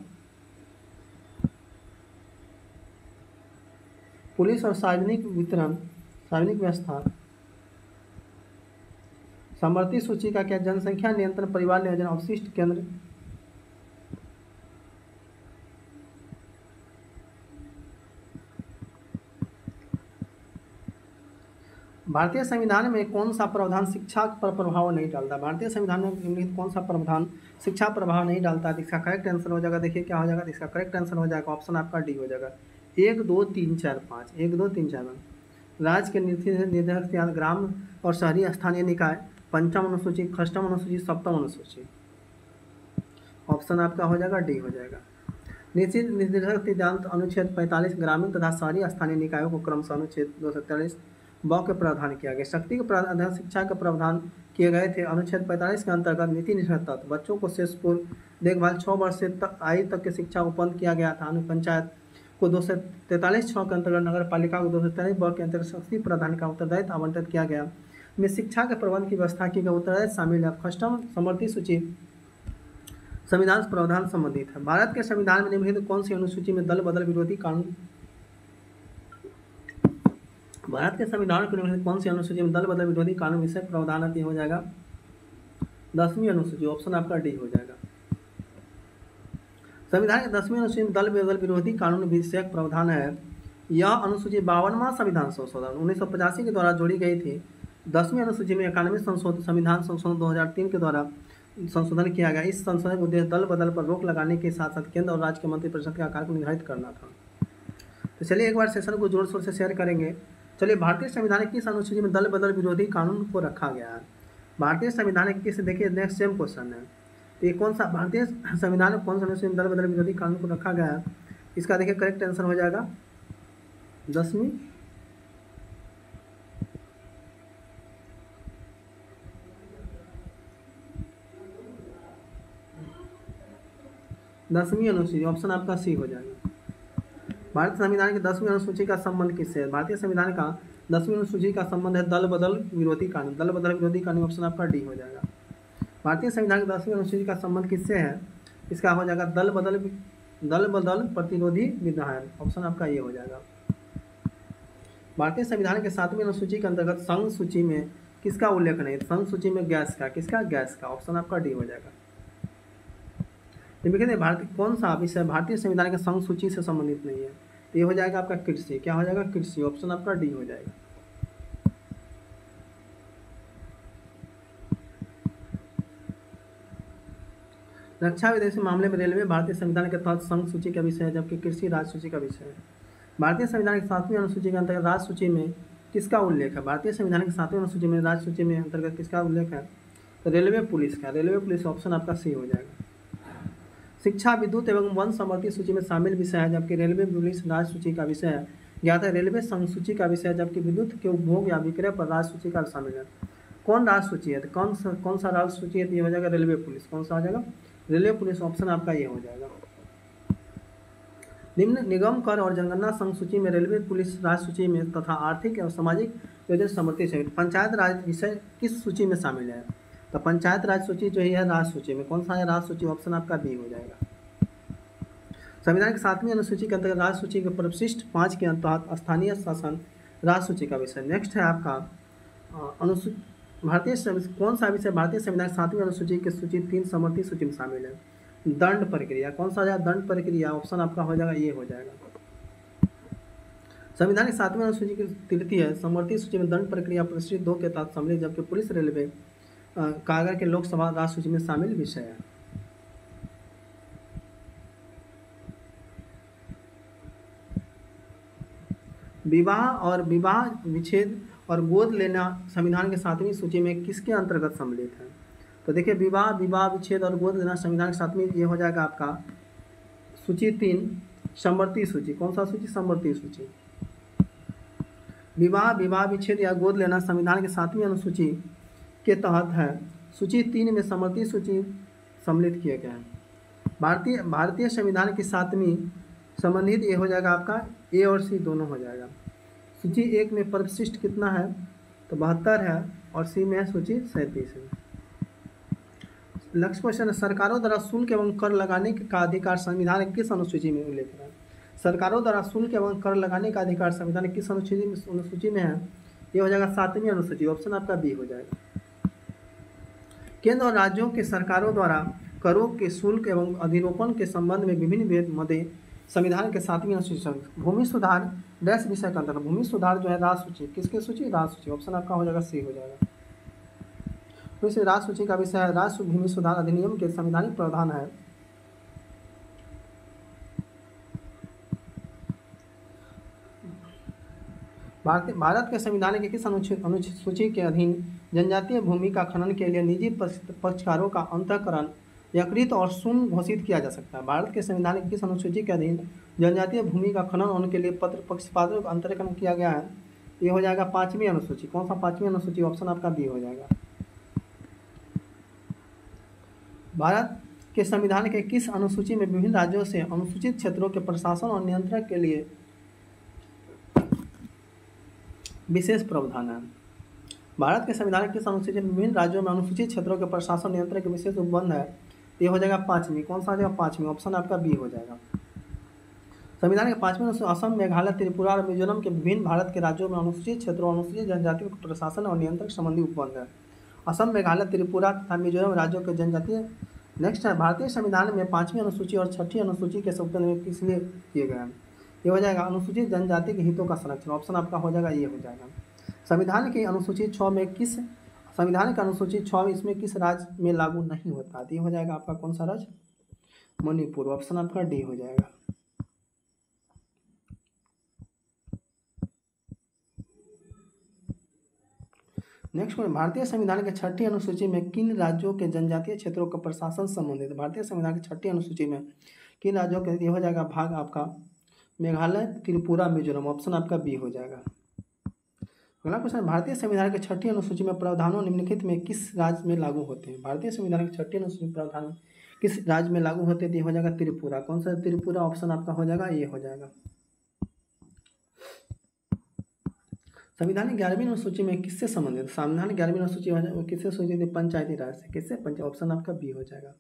पुलिस और सार्वजनिक वितरण, सार्वजनिक व्यवस्था। समर्थित सूची का क्या? जनसंख्या नियंत्रण, परिवार नियोजन, अवशिष्ट केंद्र। भारतीय संविधान में कौन सा प्रावधान शिक्षा पर प्रभाव नहीं डालता? भारतीय संविधान में निम्नलिखित कौन सा प्रावधान शिक्षा पर प्रभाव नहीं डालता? इसका करेक्ट आंसर हो जाएगा, देखिए क्या हो जाएगा? इसका करेक्ट आंसर हो जाएगा ऑप्शन आपका डी हो जाएगा। 1 2 3 4 5 1 2 3 4 5 राज्य के निर्देशक ग्राम और शहरी स्थानीय निकाय, पंचम अनुसूची, षष्ठम अनुसूची, सप्तम अनुसूची। ऑप्शन आपका हो जाएगा डी हो जाएगा। निश्चित निर्देशक सिद्धांत अनुच्छेद 45 ग्रामीण तथा शहरी स्थानीय निकायों को क्रमशः अनुच्छेद 243 ब के प्रावधान किया गया। शक्ति के प्रावधान शिक्षा के प्रावधान किए गए थे। अनुच्छेद 45 के अंतर्गत नीति निर्धारण तत्व बच्चों को शिशुपूर्व देखभाल 6 वर्ष से आयु तक की शिक्षा को बंद किया गया था। अनुपंचायत को 243(6) के अंतर्गत, नगर पालिका को 243 ब के अंतर्गत शक्ति प्रावधान का उत्तरदायित्व आवंटित किया गया। में शिक्षा के प्रबंध की व्यवस्था की गई उत्तरदायित्व शामिल है। षष्ठम समर्थित सूची संविधान प्रावधान संबंधित है। भारत के संविधान में निम्नलिखित कौन सी अनुसूची में दल बदल विरोधी कानून? भारत के संविधान के निम्नलिखित कौन सी अनुसूची में दल बदल विरोधी कानून विषय प्रावधान हो जाएगा? 10वीं अनुसूची। ऑप्शन आपका डी हो जाएगा। संविधान के 10वीं अनुसूची में दल बदल विरोधी कानून विषयक प्रावधान है। यह अनुसूची 52वां संविधान संशोधन 1985 के द्वारा जोड़ी गई थी। 10वीं अनुसूची में 91 संविधान संशोधन 2003 के द्वारा संशोधन किया गया। इस संशोधन का उद्देश्य दल बदल पर रोक लगाने के साथ साथ केंद्र और राज्य के मंत्रिपरिषद के आकार को निर्धारित करना था। तो चलिए एक बार सेशन को जोर शोर से शेयर करेंगे। चलिए, भारतीय संविधान की किस अनुसूची में दल बदल विरोधी कानून को रखा गया है? भारतीय संविधान के किस, देखिए नेक्स्ट सेम क्वेश्चन है। तो ये कौन सा भारतीय संविधान में कौन सा अनुसूची में दल बदल विरोधी कानून को रखा गया है? इसका देखिए करेक्ट आंसर हो जाएगा 10वीं। 10वीं अनुसूची, ऑप्शन आपका सी हो जाएगा। भारतीय संविधान की 10वीं अनुसूची का संबंध किससे है? भारतीय संविधान का 10वीं अनुसूची का संबंध है दल बदल विरोधी कानून, दल बदल विरोधी कानून, ऑप्शन आपका डी हो जाएगा। भारतीय संविधान की 10वीं अनुसूची का संबंध किससे है? इसका हो जाएगा दल बदल प्रतिरोधी विधायन, ऑप्शन आपका ये हो जाएगा। भारतीय संविधान के 7वीं अनुसूची के अंतर्गत संघ सूची में किसका उल्लेख नहीं? संघ सूची में गैस का, किसका? गैस का, ऑप्शन आपका डी हो जाएगा। देखिए भारतीय कौन सा विषय भारतीय संविधान के संघ सूची से संबंधित नहीं है? तो ये हो जाएगा आपका कृषि, क्या हो जाएगा? कृषि, ऑप्शन आपका डी हो जाएगा। रक्षा विदेशी मामले में रेलवे भारतीय संविधान के तहत संघ सूची का विषय है, जबकि कृषि राज्य सूची का विषय है। भारतीय संविधान की 7वीं अनुसूची के अंतर्गत राज्य सूची में किसका उल्लेख है? भारतीय संविधान की 7वीं अनुसूची में राज्य सूची में अंतर्गत किसका उल्लेख है? तो रेलवे पुलिस का, रेलवे पुलिस, ऑप्शन आपका सी हो जाएगा। शिक्षा, विद्युत एवं वन संबंधी सूची में शामिल विषय है, जबकि रेलवे पुलिस राज्य सूची का विषय है। ज्ञात है रेलवे संघ सूची का विषय है, जबकि विद्युत के उपभोग या विक्रय पर राज्य सूची का शामिल है। कौन राज्य सूची है? तो कौन सा राज्य सूची है? तो ये हो जाएगा रेलवे पुलिस। कौन सा हो जाएगा? रेलवे पुलिस, ऑप्शन आपका ये हो जाएगा। निम्न निगम, कर और जनगणना संघ सूची में रेलवे पुलिस राज्य सूची में तथा आर्थिक एवं सामाजिक योजना समृद्धि सहित पंचायत राज विषय किस सूची में शामिल है? तो पंचायत राज सूची जो है राज्य सूची में, कौन सा है राज्य सूची? ऑप्शन आपका बी हो जाएगा। संविधान की 7वीं अनुसूची के अंतर्गत राज्य सूची के परिशिष्ट 5 के अंतर्गत स्थानीय शासन राज्य सूची का विषय। नेक्स्ट है आपका कौन सा विषय भारतीय संविधान की 7वीं अनुसूची के सूची 3 समर्थी सूची में शामिल है? दंड प्रक्रिया, कौन सा हो जाएगा? दंड प्रक्रिया, ऑप्शन आपका हो जाएगा ये हो जाएगा। संविधान की 7वीं अनुसूची की तृतीय समर्थी सूची में दंड प्रक्रिया परिशिष्ट 2 के तहत सम्मिलित, जबकि पुलिस, रेलवे, कागर के लोकसभा राज्य सूची में शामिल विषय है। विवाह विच्छेद और गोद लेना संविधान के 7वीं सूची में किसके अंतर्गत सम्मिलित है? तो देखिए विवाह विच्छेद और गोद लेना संविधान की 7वीं, ये हो जाएगा आपका सूची 3 समवर्ती सूची। कौन सा सूची? समवर्ती सूची। विवाह विच्छेद या गोद लेना संविधान की 7वीं अनुसूची के तहत है। सूची 3 में समवर्ती सूची सम्मिलित किया गया है। भारतीय संविधान की 7वीं संबंधित ये हो जाएगा आपका ए और सी दोनों हो जाएगा। सूची 1 में परिशिष्ट कितना है? तो 72 है, और सी में है सूची 37 है। नेक्स्ट क्वेश्चन है सरकारों द्वारा शुल्क एवं कर लगाने का अधिकार संविधान की किस अनुसूची में उल्लेख है? सरकारों द्वारा शुल्क एवं कर लगाने का अधिकार संविधान की किस अनुसूची में है? ये हो जाएगा 7वीं अनुसूची, ऑप्शन आपका बी हो जाएगा। केंद्र और राज्यों के सरकारों द्वारा करों के शुल्क एवं अधिरोपण के संबंध में विभिन्न मदे संविधान के 7वीं अनुसूची। भूमि सुधार डैश विषय का अंतर्गत, भूमि सुधार जो है राज्य सूची, किसके सूची? राज्य सूची, ऑप्शन आपका हो जाएगा सी हो जाएगा। तो इसे राज्य सूची का विषय है राज्य भूमि सुधार अधिनियम के संवैधानिक प्रावधान है। भारत के संविधान के किस अनुसूची के अधीन जनजातीय भूमि का खनन के लिए निजी पक्षकारों का अंतःकरण यकृत और शून्य घोषित किया जा सकता है? भारत के संविधान की किस अनुसूची के अधीन जनजातीय भूमि का खनन होने के लिए पक्षपातों का अंतःकरण किया गया है? ये हो जाएगा 5वीं अनुसूची। कौन सा 5वीं अनुसूची? ऑप्शन आपका बी हो जाएगा। भारत के संविधान के किस अनुसूची में विभिन्न राज्यों से अनुसूचित क्षेत्रों के प्रशासन और नियंत्रण के लिए विशेष प्रावधान है? भारत के संविधान के किस अनुसूची में विभिन्न राज्यों में अनुसूचित क्षेत्रों के प्रशासन नियंत्रण के विशेष उपबंध है? ये हो जाएगा 5वीं। कौन सा हो जाएगा? 5वीं, ऑप्शन आपका बी हो जाएगा। संविधान के 5वें अनुसूची असम, मेघालय, त्रिपुरा और मिजोरम के विभिन्न भारत के राज्यों में अनुसूचित क्षेत्रों अनुसूचित जनजातियों के प्रशासन और नियंत्रण संबंधी उपबंध है। असम, मेघालय, त्रिपुरा तथा मिजोरम राज्यों के जनजातीय। नेक्स्ट है भारतीय संविधान में 5वीं अनुसूची और 6ठी अनुसूची के संशोधन किस लिए किए गए हैं? ये हो जाएगा अनुसूचित जनजाति के हितों का संरक्षण, ऑप्शन आपका हो जाएगा ये हो जाएगा। संविधान की अनुसूची 6 में किस संविधान का अनुसूची 6 इसमें किस राज्य में लागू नहीं होता? ये हो जाएगा आपका कौन सा राज्य? मणिपुर, ऑप्शन आपका डी हो जाएगा। नेक्स्ट भारतीय संविधान के 6ठी अनुसूची में किन राज्यों के जनजातीय क्षेत्रों का प्रशासन संबंधित? भारतीय संविधान की 6ठी अनुसूची में किन राज्यों के? ये हो जाएगा भाग आपका मेघालय, त्रिपुरा, मिजोरम, ऑप्शन आपका बी हो जाएगा। अगला क्वेश्चन, भारतीय संविधान की 6ठी अनुसूची में प्रावधानों निम्नलिखित में किस राज्य में लागू होते हैं? भारतीय संविधान की 6ठी अनुसूची प्रावधान किस राज्य में लागू होते थे? ये हो जाएगा त्रिपुरा। कौन सा त्रिपुरा? ऑप्शन आपका हो जाएगा ये हो जाएगा। संविधान की 11वीं अनुसूची में किससे संबंधित? संविधान की 11वीं अनुसूची किससे संबंधित है? पंचायती राज से। किससे? ऑप्शन आपका बी हो जाएगा।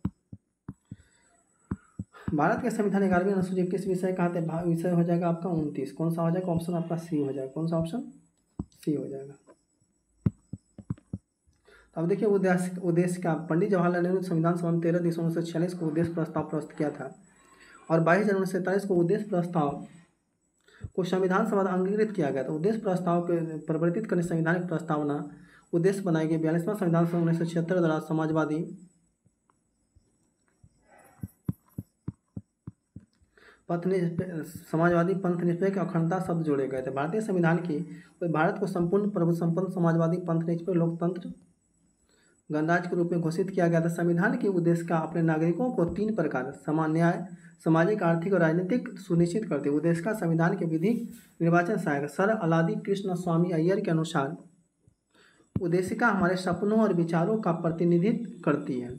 भारत के संविधान 11वीं अनुसूची किस विषय का आते? विषय हो जाएगा आपका 29। कौन सा हो जाएगा? ऑप्शन आपका सी हो जाएगा। कौन सा? ऑप्शन सी हो जाएगा। अब देखिए उद्देश्य का पंडित जवाहरलाल नेहरू संविधान सभा में 13 दिसंबर 1946 को उद्देश्य प्रस्ताव प्रस्तुत किया था और 22 जनवरी 1947 को उद्देश्य प्रस्ताव को संविधान सभा अंगीकृत किया गया था। उद्देश्य प्रस्ताव के परिवर्तित करने संवैधानिक प्रस्तावना उद्देश्य बनाई गई। 42वां संविधान सभा 1976 द्वारा समाजवादी पंथ निरपेक्ष अखंडता शब्द जोड़े गए थे। भारतीय संविधान की भारत को संपूर्ण प्रभु संपन्न समाजवादी पंथ निरपेक्ष लोकतंत्र गणराज्य के रूप में घोषित किया गया था। संविधान के उद्देश्य का अपने नागरिकों को 3 प्रकार समान न्याय, सामाजिक, आर्थिक और राजनीतिक सुनिश्चित करते। उद्देश्य का संविधान के विधिक निर्वाचन सहायक सर अलादी कृष्ण स्वामी अय्यर के अनुसार उद्देशिका हमारे सपनों और विचारों का प्रतिनिधित्व करती है।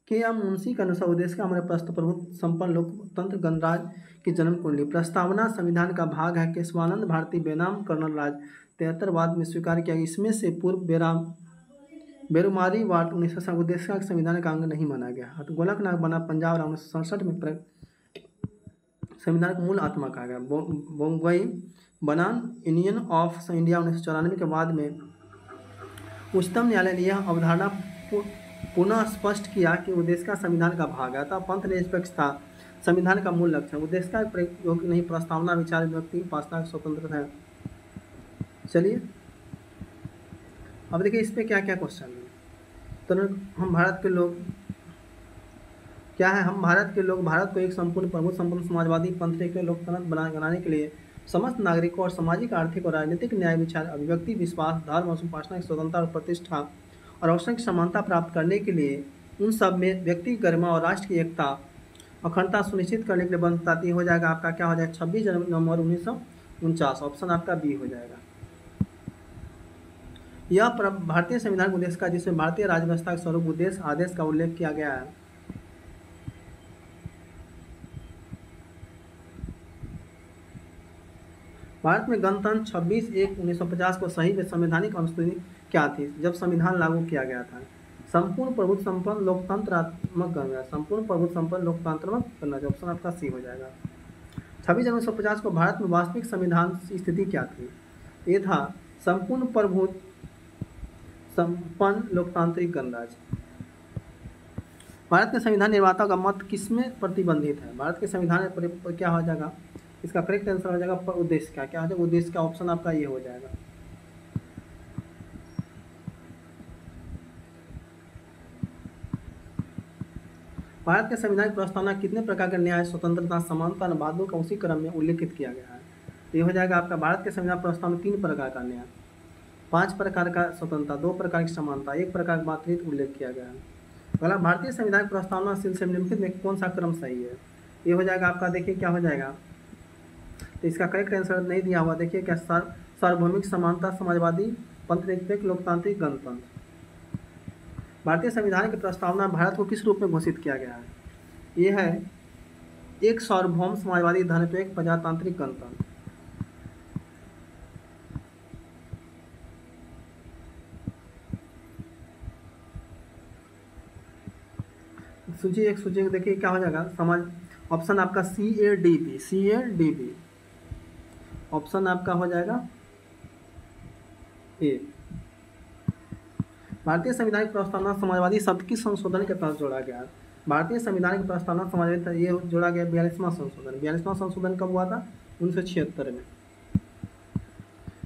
के एम मुंशी के अनुसार उद्देशिका हमारे प्रभु संपन्न लोकतंत्र गणराज्य की जन्म कुंडली। प्रस्तावना संविधान का भाग है। केशवानंद भारती बेनाम कर्नल राज 73 वाद में स्वीकार किया। इसमें से पूर्व बेरुमारी वाट 1900 उद्देशिका के संविधान का अंग नहीं माना गया। तो गोलकनाथ बना पंजाब और 1967 में संविधान का मूल आत्मा कहा गया। बोंगई बनान यूनियन ऑफ इंडिया 1994 के बाद में उच्चतम न्यायालय ने यह अवधारणा पुनः स्पष्ट किया कि उद्देश्य का संविधान का भाग है। अतः पंथ निरपेक्षता संविधान का मूल लक्ष्य है। उद्देश्य का प्रयोग नहीं, प्रस्तावना विचार व्यक्ति उपासना स्वतंत्र है। चलिए अब देखिए इस पे क्या क्या क्वेश्चन है। तो हम भारत के लोग क्या है? हम भारत के लोग भारत को एक संपूर्ण प्रभु संपन्न समाजवादी पंथ के लोकतंत्र बनाने के लिए समस्त नागरिकों और सामाजिक, आर्थिक और राजनीतिक न्याय, विचार, अभिव्यक्ति, विश्वास, धर्म और उपासना की स्वतंत्रता और प्रतिष्ठा और अवसर की समानता प्राप्त करने के लिए उन सब में व्यक्ति गरिमा और राष्ट्र की एकता अखंडता सुनिश्चित करने के लिए बनताती हो जाएगा। आपका क्या हो जाएगा? 26 नवंबर 1949। ऑप्शन आपका बी हो जाएगा। यह भारतीय संविधान का उद्देश्य का जिसमें भारतीय राज्य व्यवस्था के स्वरूप उद्देश्य आदेश का उल्लेख किया गया है। भारत में गणतंत्र 26/1/1950 को सही में संवैधानिक अनुसूची क्या थी जब संविधान लागू किया गया था? संपूर्ण प्रभु संपन्न लोकतंत्रात्मक गणराज्य। संपूर्ण प्रभु संपन्न लोकतंत्रात्मक गणराज्य। ऑप्शन आपका सी हो जाएगा। 26 जनवरी 1950 को भारत में वास्तविक संविधान की स्थिति क्या थी? ये था संपूर्ण प्रभु संपन्न लोकतांत्रिक गणराज्य। भारत के संविधान निर्माता का मत किसमें प्रतिबंधित है? भारत के संविधान में क्या हो जाएगा? इसका करेक्ट आंसर हो जाएगा उद्देश्य का। क्या हो जाएगा? उद्देश्य का। ऑप्शन आपका ये हो जाएगा। भारत के संविधान की प्रस्तावना कितने प्रकार के न्याय, स्वतंत्रता, समानता, अनुवादों का उसी क्रम में उल्लेखित किया गया है? ये हो जाएगा आपका भारत के संविधान प्रस्ताव में 3 प्रकार का न्याय, 5 प्रकार का स्वतंत्रता, 2 प्रकार की समानता, 1 प्रकार का मातृत्व उल्लेख किया गया है। अगला भारतीय संविधान की प्रस्तावना सिलसिले निम्नलिखित में कौन सा क्रम सही है? ये हो जाएगा आपका। देखिए क्या हो जाएगा? तो इसका करेक्ट आंसर नहीं दिया हुआ। देखिए क्या? सार्वभौमिक समानता, समाजवादी पंथ निरपेक्ष लोकतांत्रिक गणतंत्र। भारतीय संविधान की प्रस्तावना भारत को किस रूप में घोषित किया गया है? ये है एक सार्वभौम समाजवादी धर्मनिरपेक्ष प्रजातांत्रिक गणतंत्र। सूची देखिए क्या हो जाएगा? समाज। ऑप्शन आपका CADB। ऑप्शन आपका हो जाएगा ए। भारतीय संविधान की प्रस्तावना समाजवादी शब्द किस संशोधन के तहत जोड़ा गया? भारतीय संविधान की प्रस्तावना समाजवादी ये जोड़ा गया 42वां संशोधन। 42वां संशोधन कब हुआ था? 1976 में।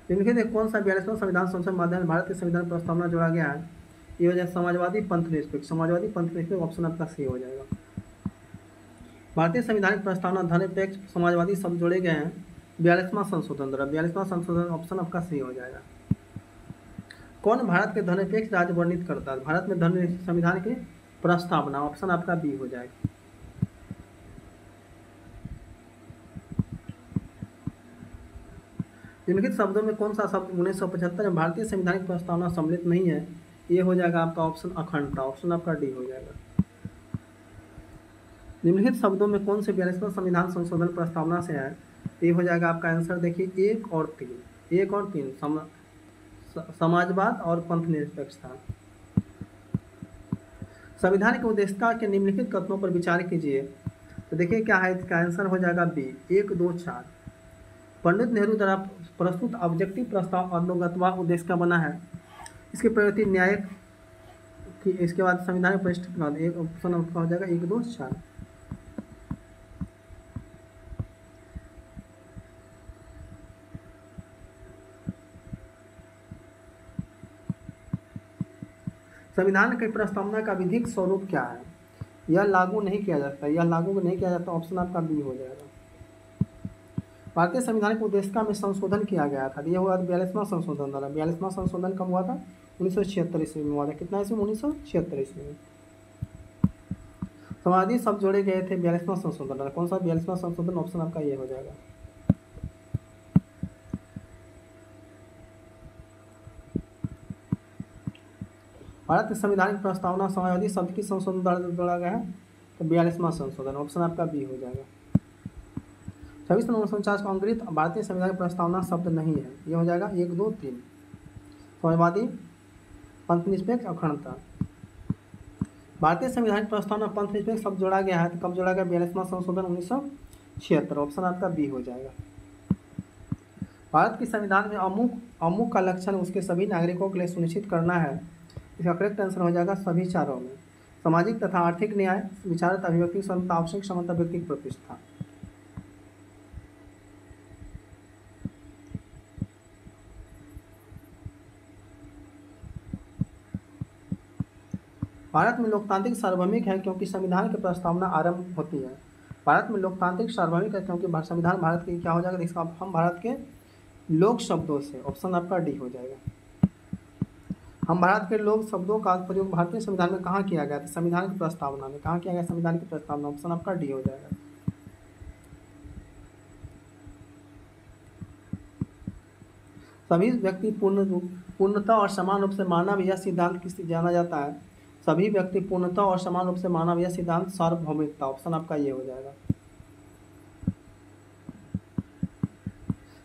देखिए कौन सा 42वां संविधान संशोधन माध्यम भारत के संविधान प्रस्तावना जोड़ा गया है? ये हो जाए समाजवादी पंथ निरपेक्ष। समाजवादी पंथ निरपेक्ष। ऑप्शन आपका सही हो जाएगा। भारतीय संविधान की प्रस्तावना धर्मनिरपेक्ष समाजवादी शब्द जोड़े गए हैं 42वां संशोधन द्वारा। 42वां संशोधन ऑप्शन आपका सही हो जाएगा। कौन भारत के धर्मनिरपेक्ष राज्य वर्णित करता है? भारत में धर्मनिरपेक्ष संविधान की प्रस्तावना। ऑप्शन आपका बी हो जाएगा। निम्नलिखित शब्दों में कौन सा शब्द 1975 में भारतीय संविधान की प्रस्तावना सम्मिलित नहीं है? ये हो जाएगा आपका ऑप्शन अखंडता। ऑप्शन आपका डी हो जाएगा। निम्नलिखित शब्दों में कौन से 42वां संविधान संशोधन प्रस्तावना से है? तो ये हो जाएगा आपका आंसर। देखिए 1 और 3 समाजवाद और पंथ निरपेक्षता। संविधान की उद्देश्यता के निम्नलिखित कथनों पर विचार कीजिए। तो देखिए क्या है, इसका आंसर हो जाएगा बी 1, 2, 4। पंडित नेहरू द्वारा प्रस्तुत ऑब्जेक्टिव प्रस्ताव अनुगतवा उद्देश्य का बना है। इसकी प्रगति न्यायिक की। इसके बाद संविधान परिष्कृत बाद एक ऑप्शन आपका हो जाएगा 1, 2, 4। संविधान की प्रस्तावना का विधिक स्वरूप क्या है? यह लागू नहीं किया जाता, यह लागू नहीं किया जाता, ऑप्शन आपका बी हो जाएगा। भारतीय संविधान की उद्देशिका में संशोधन किया गया था, यह हुआ 42वां संशोधन द्वारा। 42वां संशोधन कब हुआ था? 1976 ईस्वी में हुआ था। कितना ईस्वी? 1976 ईस्वी में। समाधि शब्द जोड़े गए थे 42वां संशोधन द्वारा। कौन सा 42वां संशोधन? ऑप्शन आपका ये हो जाएगा। भारत के संविधान की प्रस्तावना समाजवादी शब्द की संशोधन द्वारा जोड़ा गया है, तो 42वां संशोधन, ऑप्शन आपका बी हो जाएगा। 26 नवंबर 1949 को अंग्रेज भारतीय संविधान की प्रस्तावना शब्द नहीं है, ये हो जाएगा 1, 2, 3। समाजवादी, पंथ निरपेक्ष, अखंडता। भारतीय संविधान की प्रस्तावना पंथ निरपेक्ष शब्द जोड़ा गया है, तो कब जोड़ा गया? 42वां संशोधन 1976, ऑप्शन आपका बी हो जाएगा। भारत के संविधान में अमुक का लक्षण उसके सभी नागरिकों के लिए सुनिश्चित करना है। इसका करेक्ट आंसर हो जाएगा सभी चारों में। सामाजिक तथा आर्थिक न्याय, विचारत, अभिव्यक्ति स्वतंत्रता, आवश्यक समानता, व्यक्ति की प्रतिष्ठा। भारत में लोकतांत्रिक सार्वभौमिक है क्योंकि संविधान की प्रस्तावना आरंभ होती है। भारत में लोकतांत्रिक सार्वभौमिक है क्योंकि संविधान भारत के क्या हो जाएगा? इसका हम भारत के लोक शब्दों से, ऑप्शन आपका डी हो जाएगा। हम भारत के लोक शब्दों का प्रयोग भारतीय संविधान में कहाँ किया गया था? संविधान की प्रस्तावना में। कहाँ किया गया? संविधान की प्रस्तावना, ऑप्शन आपका डी हो जाएगा। सभी व्यक्ति पूर्णतः और समान रूप से मानव, यह सिद्धांत किस जाना जाता है? सभी व्यक्ति पूर्णतः और समान रूप से मानव, यह सिद्धांत सार्वभौमिकता, ऑप्शन आपका ये हो जाएगा।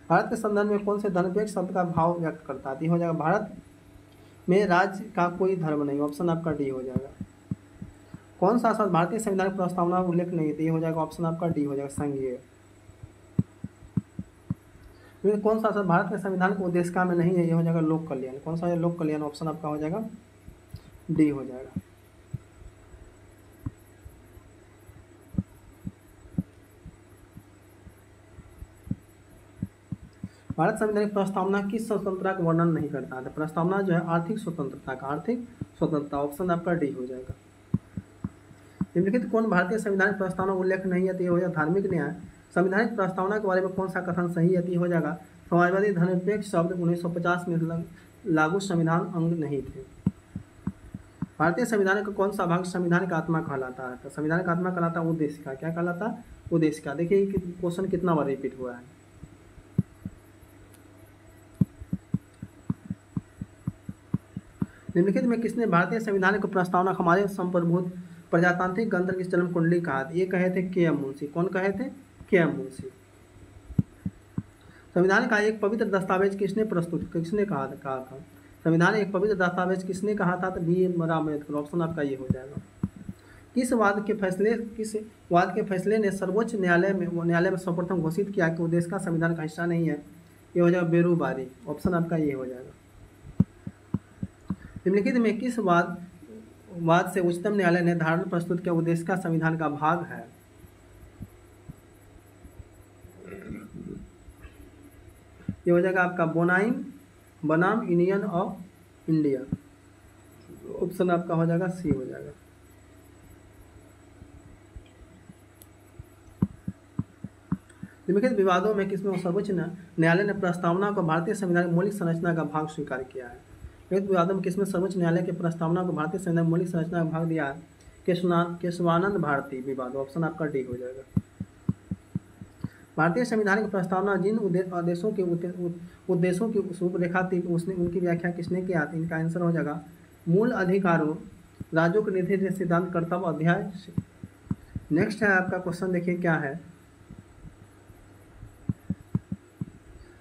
भारत के संदर्भ में कौन से धर्मनिरपेक्ष शब्द का भाव व्यक्त करता है? हो जाएगा भारत में राज्य का कोई धर्म नहीं, ऑप्शन आपका डी हो जाएगा। कौन सा शब्द भारतीय संविधान की प्रस्तावना उल्लेख नहीं है? हो जाएगा ऑप्शन आपका डी हो जाएगा, संघीय। कौन सा शब्द भारत के संविधान के उद्देशिका में नहीं है? ये हो जाएगा लोक कल्याण। कौन सा है? लोक कल्याण, ऑप्शन आपका हो जाएगा डी हो जाएगा। भारत संविधान की प्रस्तावना किस स्वतंत्रता का वर्णन नहीं करता है? प्रस्तावना जो है आर्थिक स्वतंत्रता का, आर्थिक स्वतंत्रता, ऑप्शन आपका डी हो जाएगा। निम्नलिखित कौन भारतीय संविधान की प्रस्तावना उल्लेख नहीं है? तो ये हो जाएगा धार्मिक न्याय। संविधान की प्रस्तावना के बारे में कौन सा कथन सही है? तो ये हो जाएगा समाजवादी धर्मनिरपेक्ष शब्द 1950 में लागू संविधान अंग नहीं थे। भारतीय संविधान का कौन सा भाग संविधान का आत्मा कहलाता है? तो संविधान का आत्मा कहलाता है उद्देशिका। क्या कहलाता? उद्देशिका। देखिए क्वेश्चन कितना बार रिपीट हुआ है। निम्नलिखित में किसने भारतीय संविधान की प्रस्तावना हमारे संप्रभुत प्रजातांत्रिक गणतंत्र की जन्म कुंडली कहा? ये कहे थे के एम मुंशी। कौन कहे थे? के एम मुंशी। संविधान का एक पवित्र दस्तावेज किसने कहा था? संविधान एक पवित्र दस्तावेज किसने कहा था? तो बी आर अम्बेडकर, ऑप्शन आपका ये हो जाएगा। किस वाद के फैसले ने सर्वोच्च न्यायालय में सर्वप्रथम घोषित किया कि वो देश का संविधान का हिस्सा नहीं है? ये हो जाएगा बेरूबारी, ऑप्शन आपका ये हो जाएगा। निम्नलिखित में किस वाद से उच्चतम न्यायालय ने धारणा प्रस्तुत किया उद्देश्य का संविधान का भाग है? ये हो जाएगा आपका बनाम यूनियन ऑफ इंडिया, ऑप्शन आपका हो जाएगा सी हो जाएगा। निम्नलिखित विवादों में किसमें सर्वोच्च न्यायालय ने प्रस्तावना को भारतीय संविधान की मौलिक संरचना का भाग स्वीकार किया है? निम्नलिखित विवादों में किसमें सर्वोच्च न्यायालय के प्रस्तावना को भारतीय संविधान की मौलिक संरचना का भाग दिया है? केशवानंद भारती विवाद, ऑप्शन आपका डी हो जाएगा। भारतीय संविधान की प्रस्तावना जिन उद्देश्यों की रूपरेखा थी उनकी व्याख्या किसने किया था? इनका आंसर हो जाएगा मूल अधिकारों, राज्यों के निधि सिद्धांत, कर्तव्य, अध्याय नेक्स्ट है आपका क्वेश्चन, देखिए क्या है।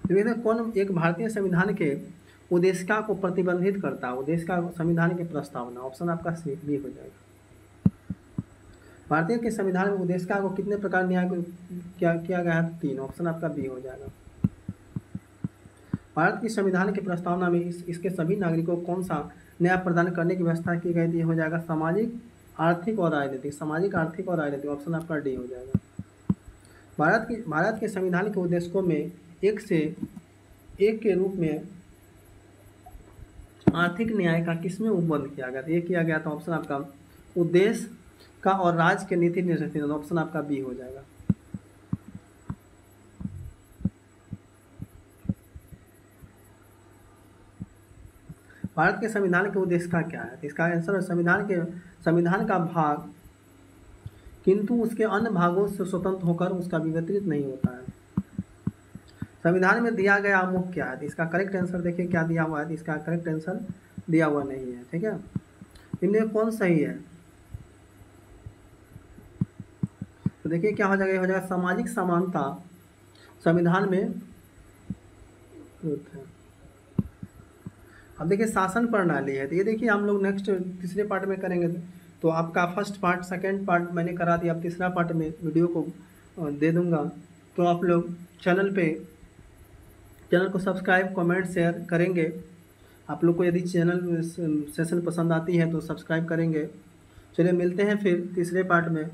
देखिए कौन एक भारतीय संविधान के उद्देशिका को प्रतिबंधित करता है? उद्देशिका संविधान की प्रस्तावना, ऑप्शन आपका सी बी हो जाएगा। भारतीय के संविधान में उद्देशिका को कितने प्रकार न्याय क्या किया गया है? 3, ऑप्शन आपका बी हो जाएगा। भारत की संविधान की प्रस्तावना में इसके सभी नागरिकों को कौन सा न्याय प्रदान करने की व्यवस्था की गई थी? हो जाएगा सामाजिक, आर्थिक और राजनीतिक। सामाजिक, आर्थिक और राजनीतिक, ऑप्शन आपका डी हो जाएगा। भारत के संविधान के उद्देश्यों में एक के रूप में आर्थिक न्याय का किसमें उपबंध किया गया था? ये किया गया था, ऑप्शन आपका उद्देश्य का और राज्य के नीति निर्देश, ऑप्शन आपका बी हो जाएगा। भारत के संविधान के उद्देश्य का क्या है? तो इसका आंसर है संविधान का भाग किंतु उसके अन्य भागों से स्वतंत्र होकर उसका विवर्तित नहीं होता है। संविधान में दिया गया आमुख क्या है? तो इसका करेक्ट आंसर देखिए क्या दिया हुआ है। तो इसका करेक्ट आंसर दिया हुआ नहीं है, ठीक है। इनमें कौन सही है? तो देखिए क्या हो जाएगा, हो जाएगा सामाजिक समानता संविधान में है। अब देखिए शासन प्रणाली है, तो ये देखिए हम लोग नेक्स्ट तीसरे पार्ट में करेंगे। तो आपका फर्स्ट पार्ट, सेकंड पार्ट मैंने करा दिया, अब तीसरा पार्ट में वीडियो को दे दूंगा। तो आप लोग चैनल को सब्सक्राइब, कमेंट, शेयर करेंगे। आप लोग को यदि चैनल सेशन पसंद आती है तो सब्सक्राइब करेंगे। चलिए मिलते हैं फिर तीसरे पार्ट में।